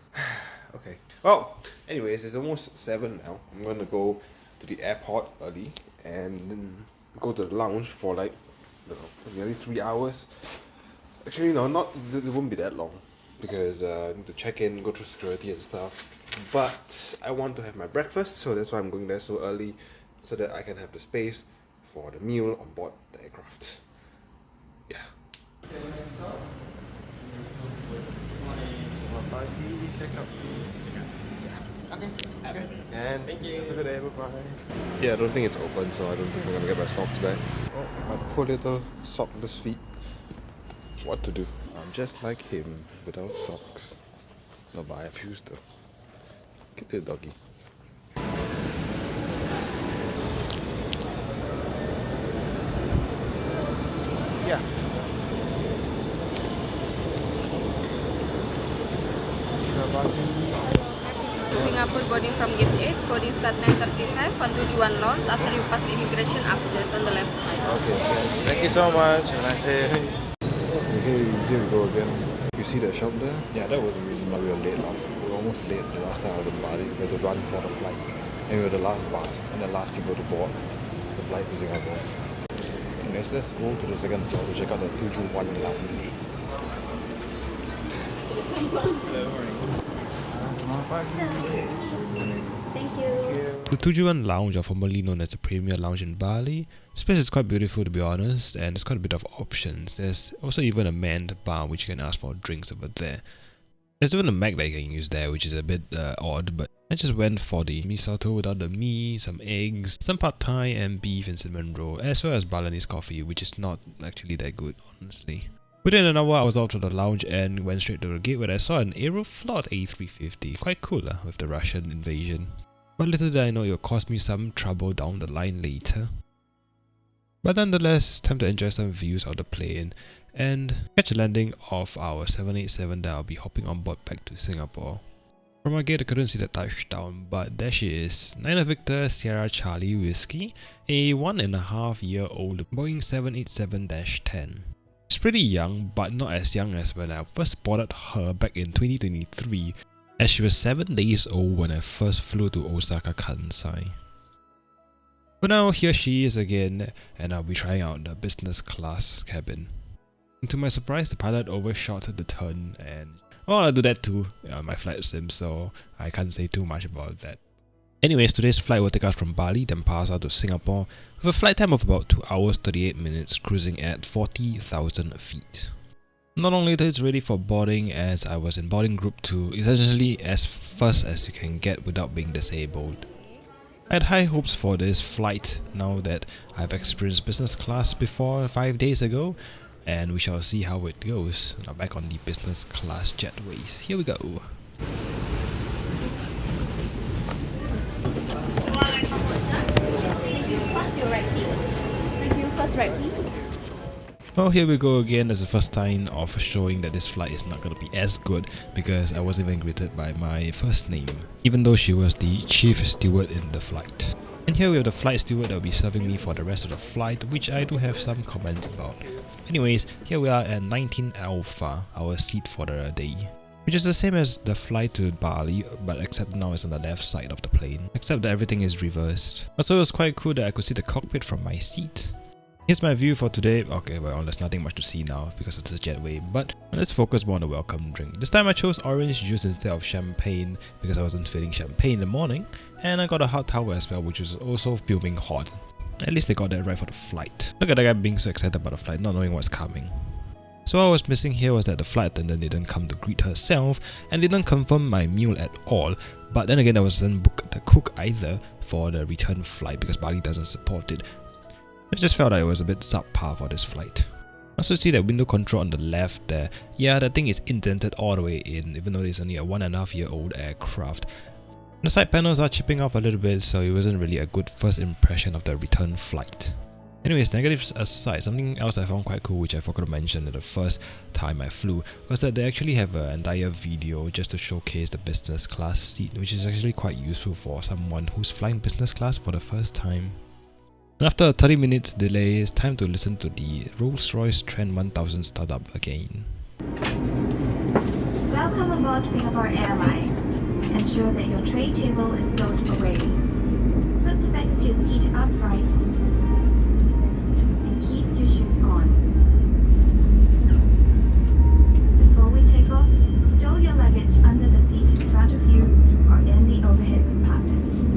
Okay. Well, anyways, it's almost 7 now. I'm gonna go to the airport early and then go to the lounge for like, I don't know, nearly 3 hours. Actually, no, it won't be that long because I need to check in, go through security and stuff. But I want to have my breakfast, so that's why I'm going there so early, so that I can have the space for the meal on board the aircraft. Yeah. Okay. And Thank you. have a good day, bye-bye. Yeah, I don't think it's open, so I don't think I'm gonna get my socks back. Oh, my poor little sockless feet. What to do? I'm just like him, without socks. No, but I have shoes though. Get the doggy. Yeah. Singapore boarding from gate 8, boarding start 9:35 on tujuan lounge after you pass immigration upstairs on the left side. Okay. Thank you so much. Have a nice day. Here we go again. You see that shop there? Yeah, that was the reason why we were late last. We were almost late the last time I was in Bali. We had to run for the flight, and we were the last bus and the last people to board the flight to Singapore. Anyways, let's go to the second floor to check out the 221 lounge. Thank you. The Tujuan Lounge, or formerly known as the Premier Lounge in Bali, this place is quite beautiful to be honest, and there's quite a bit of options. There's also even a manned bar which you can ask for drinks over there. There's even a Mac that you can use there, which is a bit odd, but I just went for the mee soto without the mee, some eggs, some pad thai and beef and cinnamon roll, as well as Balinese coffee, which is not actually that good, honestly. Within an hour, I was out of the lounge and went straight to the gate where I saw an Aeroflot A350, quite cool with the Russian invasion. But little did I know it would cost me some trouble down the line later. But nonetheless, time to enjoy some views of the plane and catch a landing of our 787 that I'll be hopping on board back to Singapore. From our gate I couldn't see the touchdown, but there she is, 9 Victor Sierra Charlie Whiskey, a 1.5-year-old Boeing 787-10. She's pretty young, but not as young as when I first spotted her back in 2023, as she was 7 days old when I first flew to Osaka Kansai. But now here she is again, and I'll be trying out the business class cabin. And to my surprise, the pilot overshot the turn, and well, I do that too on my flight sim, so I can't say too much about that. Anyways, today's flight will take us from Bali, then pass out to Singapore, with a flight time of about 2 hours 38 minutes, cruising at 40,000 feet. Not only that, it's ready for boarding, as I was in boarding group 2, essentially as fast as you can get without being disabled. I had high hopes for this flight now that I've experienced business class before 5 days ago, and we shall see how it goes. Now back on the business class jetways. Here we go. First right, please. Well, here we go again. As the first sign of showing that this flight is not going to be as good, because I wasn't even greeted by my first name, even though she was the chief steward in the flight. And here we have the flight steward that will be serving me for the rest of the flight, which I do have some comments about. Anyways, here we are at 19 Alpha, our seat for the day, which is the same as the flight to Bali, but except now it's on the left side of the plane, except that everything is reversed. Also, it was quite cool that I could see the cockpit from my seat. Here's my view for today. Okay, well, there's nothing much to see now because it's a jetway, but let's focus more on the welcome drink. This time I chose orange juice instead of champagne because I wasn't feeling champagne in the morning, and I got a hot towel as well, which was also fuming hot. At least they got that right for the flight. Look at that guy being so excited about the flight, not knowing what's coming. So what I was missing here was that the flight attendant didn't come to greet herself and didn't confirm my meal at all, but then again I wasn't booked the cook either for the return flight because Bali doesn't support it. I just felt that it was a bit subpar for this flight. Also see that window control on the left there. Yeah, that thing is indented all the way in, even though it's only a 1.5-year-old aircraft. The side panels are chipping off a little bit, so it wasn't really a good first impression of the return flight. Anyways, negatives aside, something else I found quite cool, which I forgot to mention the first time I flew, was that they actually have an entire video just to showcase the business class seat, which is actually quite useful for someone who's flying business class for the first time. And after a 30 minutes delay, it's time to listen to the Rolls-Royce Trent 1000 startup again. Welcome aboard Singapore Airlines. Ensure that your tray table is stowed away. Put the back of your seat upright and keep your shoes on. Before we take off, stow your luggage under the seat in front of you or in the overhead compartments.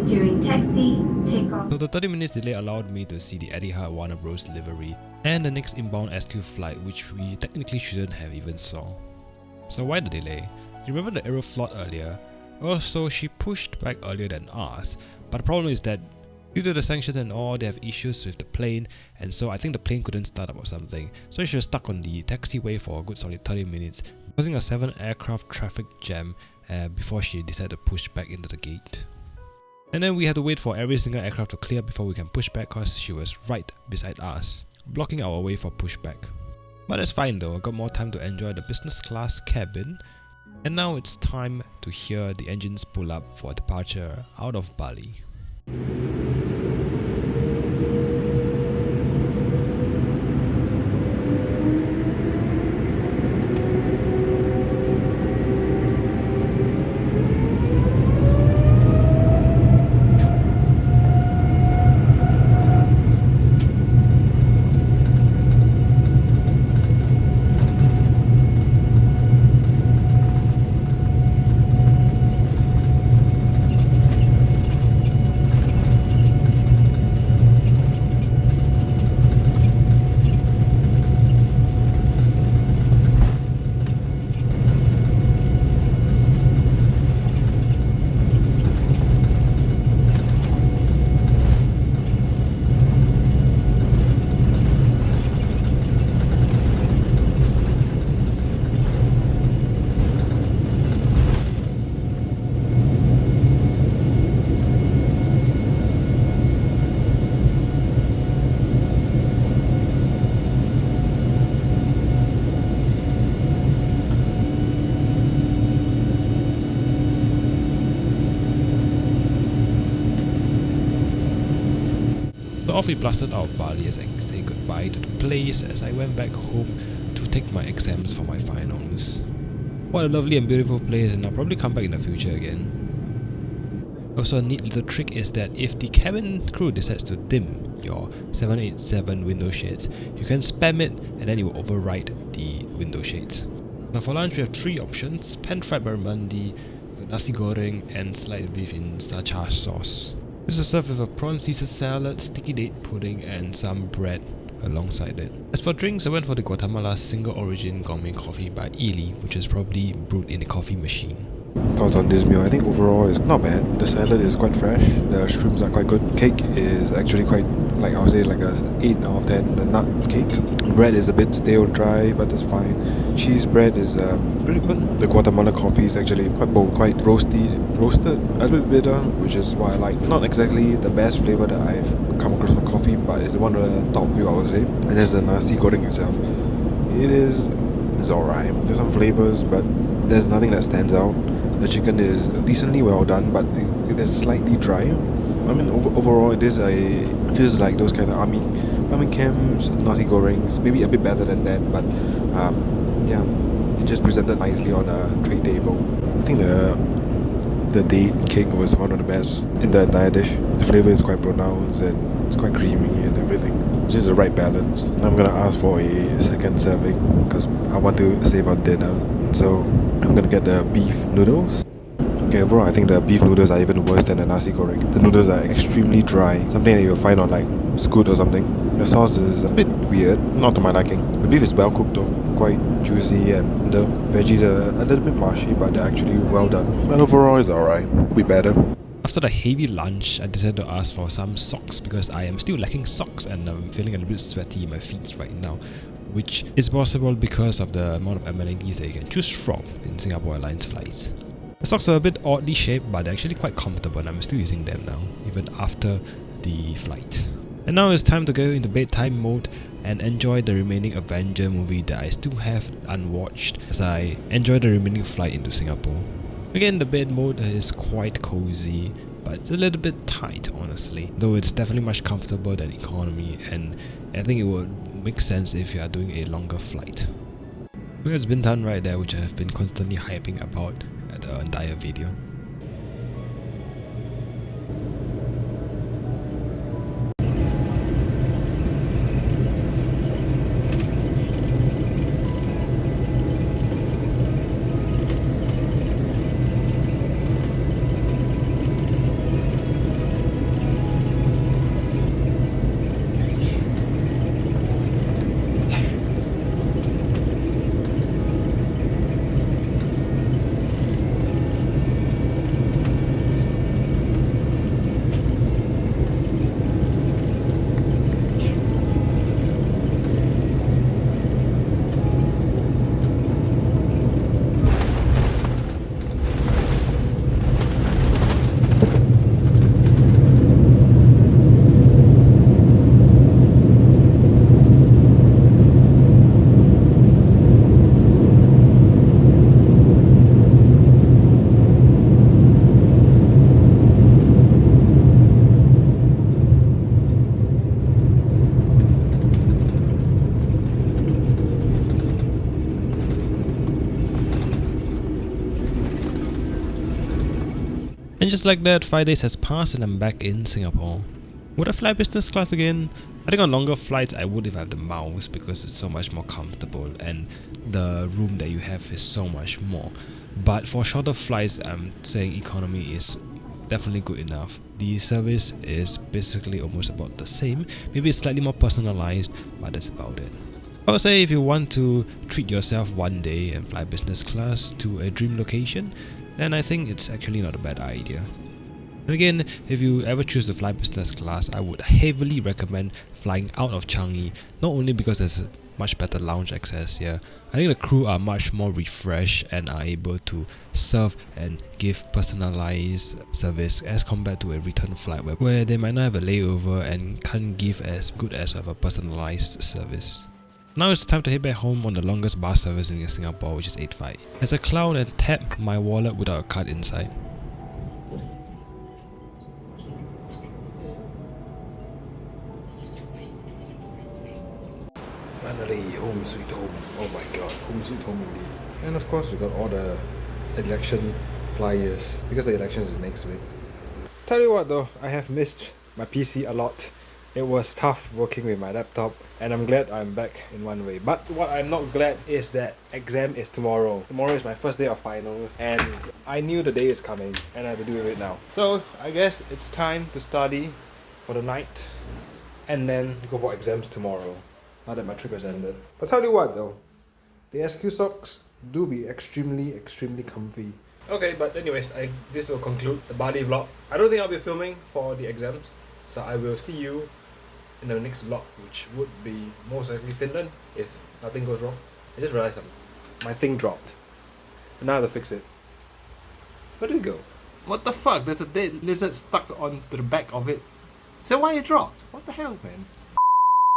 During taxi, takeoff. So the 30 minutes delay allowed me to see the Etihad Warner Bros livery and the next inbound SQ flight, which we technically shouldn't have even saw. So why the delay? You remember the Aeroflot earlier? Also, she pushed back earlier than us, but the problem is that due to the sanctions and all, they have issues with the plane, and so I think the plane couldn't start up or something. So she was stuck on the taxiway for a good solid 30 minutes, causing a 7 aircraft traffic jam before she decided to push back into the gate. And then we had to wait for every single aircraft to clear before we can push back because she was right beside us, blocking our way for pushback. But that's fine though, I got more time to enjoy the business class cabin. And now it's time to hear the engines pull up for departure out of Bali. So off we blasted out of Bali as I say goodbye to the place as I went back home to take my exams for my finals. What a lovely and beautiful place, and I'll probably come back in the future again. Also, a neat little trick is that if the cabin crew decides to dim your 787 window shades, you can spam it and then it will override the window shades. Now for lunch we have 3 options: pan-fried barramundi, nasi goreng and sliced beef in sriracha sauce. This is served with a prawn Caesar salad, sticky date pudding and some bread alongside it. As for drinks, I went for the Guatemala single origin gourmet coffee by Ely, which is probably brewed in a coffee machine. Thoughts on this meal? I think overall it's not bad. The salad is quite fresh, the shrimps are quite good. Cake is actually quite, like I would say, like a 8 out of 10. The nut cake. Bread is a bit stale, dry, but that's fine. Cheese bread is pretty good. The Guatemala coffee is actually quite bold, quite roasted, a little bit bitter, which is what I like. Not exactly the best flavor that I've come across for coffee, but it's one of the top few I would say. And there's the nasi goreng itself. It's alright. There's some flavors, but there's nothing that stands out. The chicken is decently well done, but it is slightly dry. I mean, overall, it feels like those kind of army camps, nasi gorengs, maybe a bit better than that, but yeah, it just presented nicely on a tray table. I think the date king was one of the best in the entire dish. The flavor is quite pronounced and it's quite creamy and everything. It's just the right balance. I'm gonna ask for a second serving because I want to save on dinner. So I'm gonna get the beef noodles. Okay, overall I think the beef noodles are even worse than the nasi goreng. The noodles are extremely dry, something that you'll find on like Scoot or something. The sauce is a bit weird, not to my liking. The beef is well cooked though, quite juicy, and the veggies are a little bit mushy, but they're actually well done. But overall it's alright, could be better. After the heavy lunch, I decided to ask for some socks because I am still lacking socks and I'm feeling a little bit sweaty in my feet right now, which is possible because of the amount of amenities that you can choose from in Singapore Airlines flights. The socks are a bit oddly shaped, but they're actually quite comfortable and I'm still using them now, even after the flight. And now it's time to go into bedtime mode and enjoy the remaining Avenger movie that I still have unwatched as I enjoy the remaining flight into Singapore. Again, the bed mode is quite cozy, but it's a little bit tight honestly, though it's definitely much comfortable than economy, and I think it would make sense if you are doing a longer flight. There's Bintan right there, which I have been constantly hyping about the entire video. And just like that, 5 days has passed and I'm back in Singapore. Would I fly business class again? I think on longer flights I would if I have the mouse because it's so much more comfortable and the room that you have is so much more. But for shorter flights, I'm saying economy is definitely good enough. The service is basically almost about the same. Maybe it's slightly more personalized, but that's about it. I would say if you want to treat yourself one day and fly business class to a dream location, then I think it's actually not a bad idea. And again, if you ever choose to fly business class, I would heavily recommend flying out of Changi, not only because there's much better lounge access here. I think the crew are much more refreshed and are able to serve and give personalized service as compared to a return flight where they might not have a layover and can't give as good as of a personalized service. Now it's time to head back home on the longest bus service in Singapore, which is 85. As I clown and tap my wallet without a card inside. Finally, home sweet home. Oh my god, home sweet home indeed. And of course we got all the election flyers because the elections is next week. Tell you what though, I have missed my PC a lot. It was tough working with my laptop and I'm glad I'm back in one way. But what I'm not glad is that exam is tomorrow. Tomorrow is my first day of finals and I knew the day is coming and I have to deal with it now. So I guess it's time to study for the night and then go for exams tomorrow. Now that my trip has ended. But tell you what though, the SQ socks do be extremely comfy. Okay, but anyways, this will conclude the Bali vlog. I don't think I'll be filming for the exams, so I will see you in the next vlog, which would be most likely Finland if nothing goes wrong. I just realized my thing dropped. And now I have to fix it. Where did it go? What the fuck? There's a dead lizard stuck onto the back of it. So why it dropped? What the hell, man?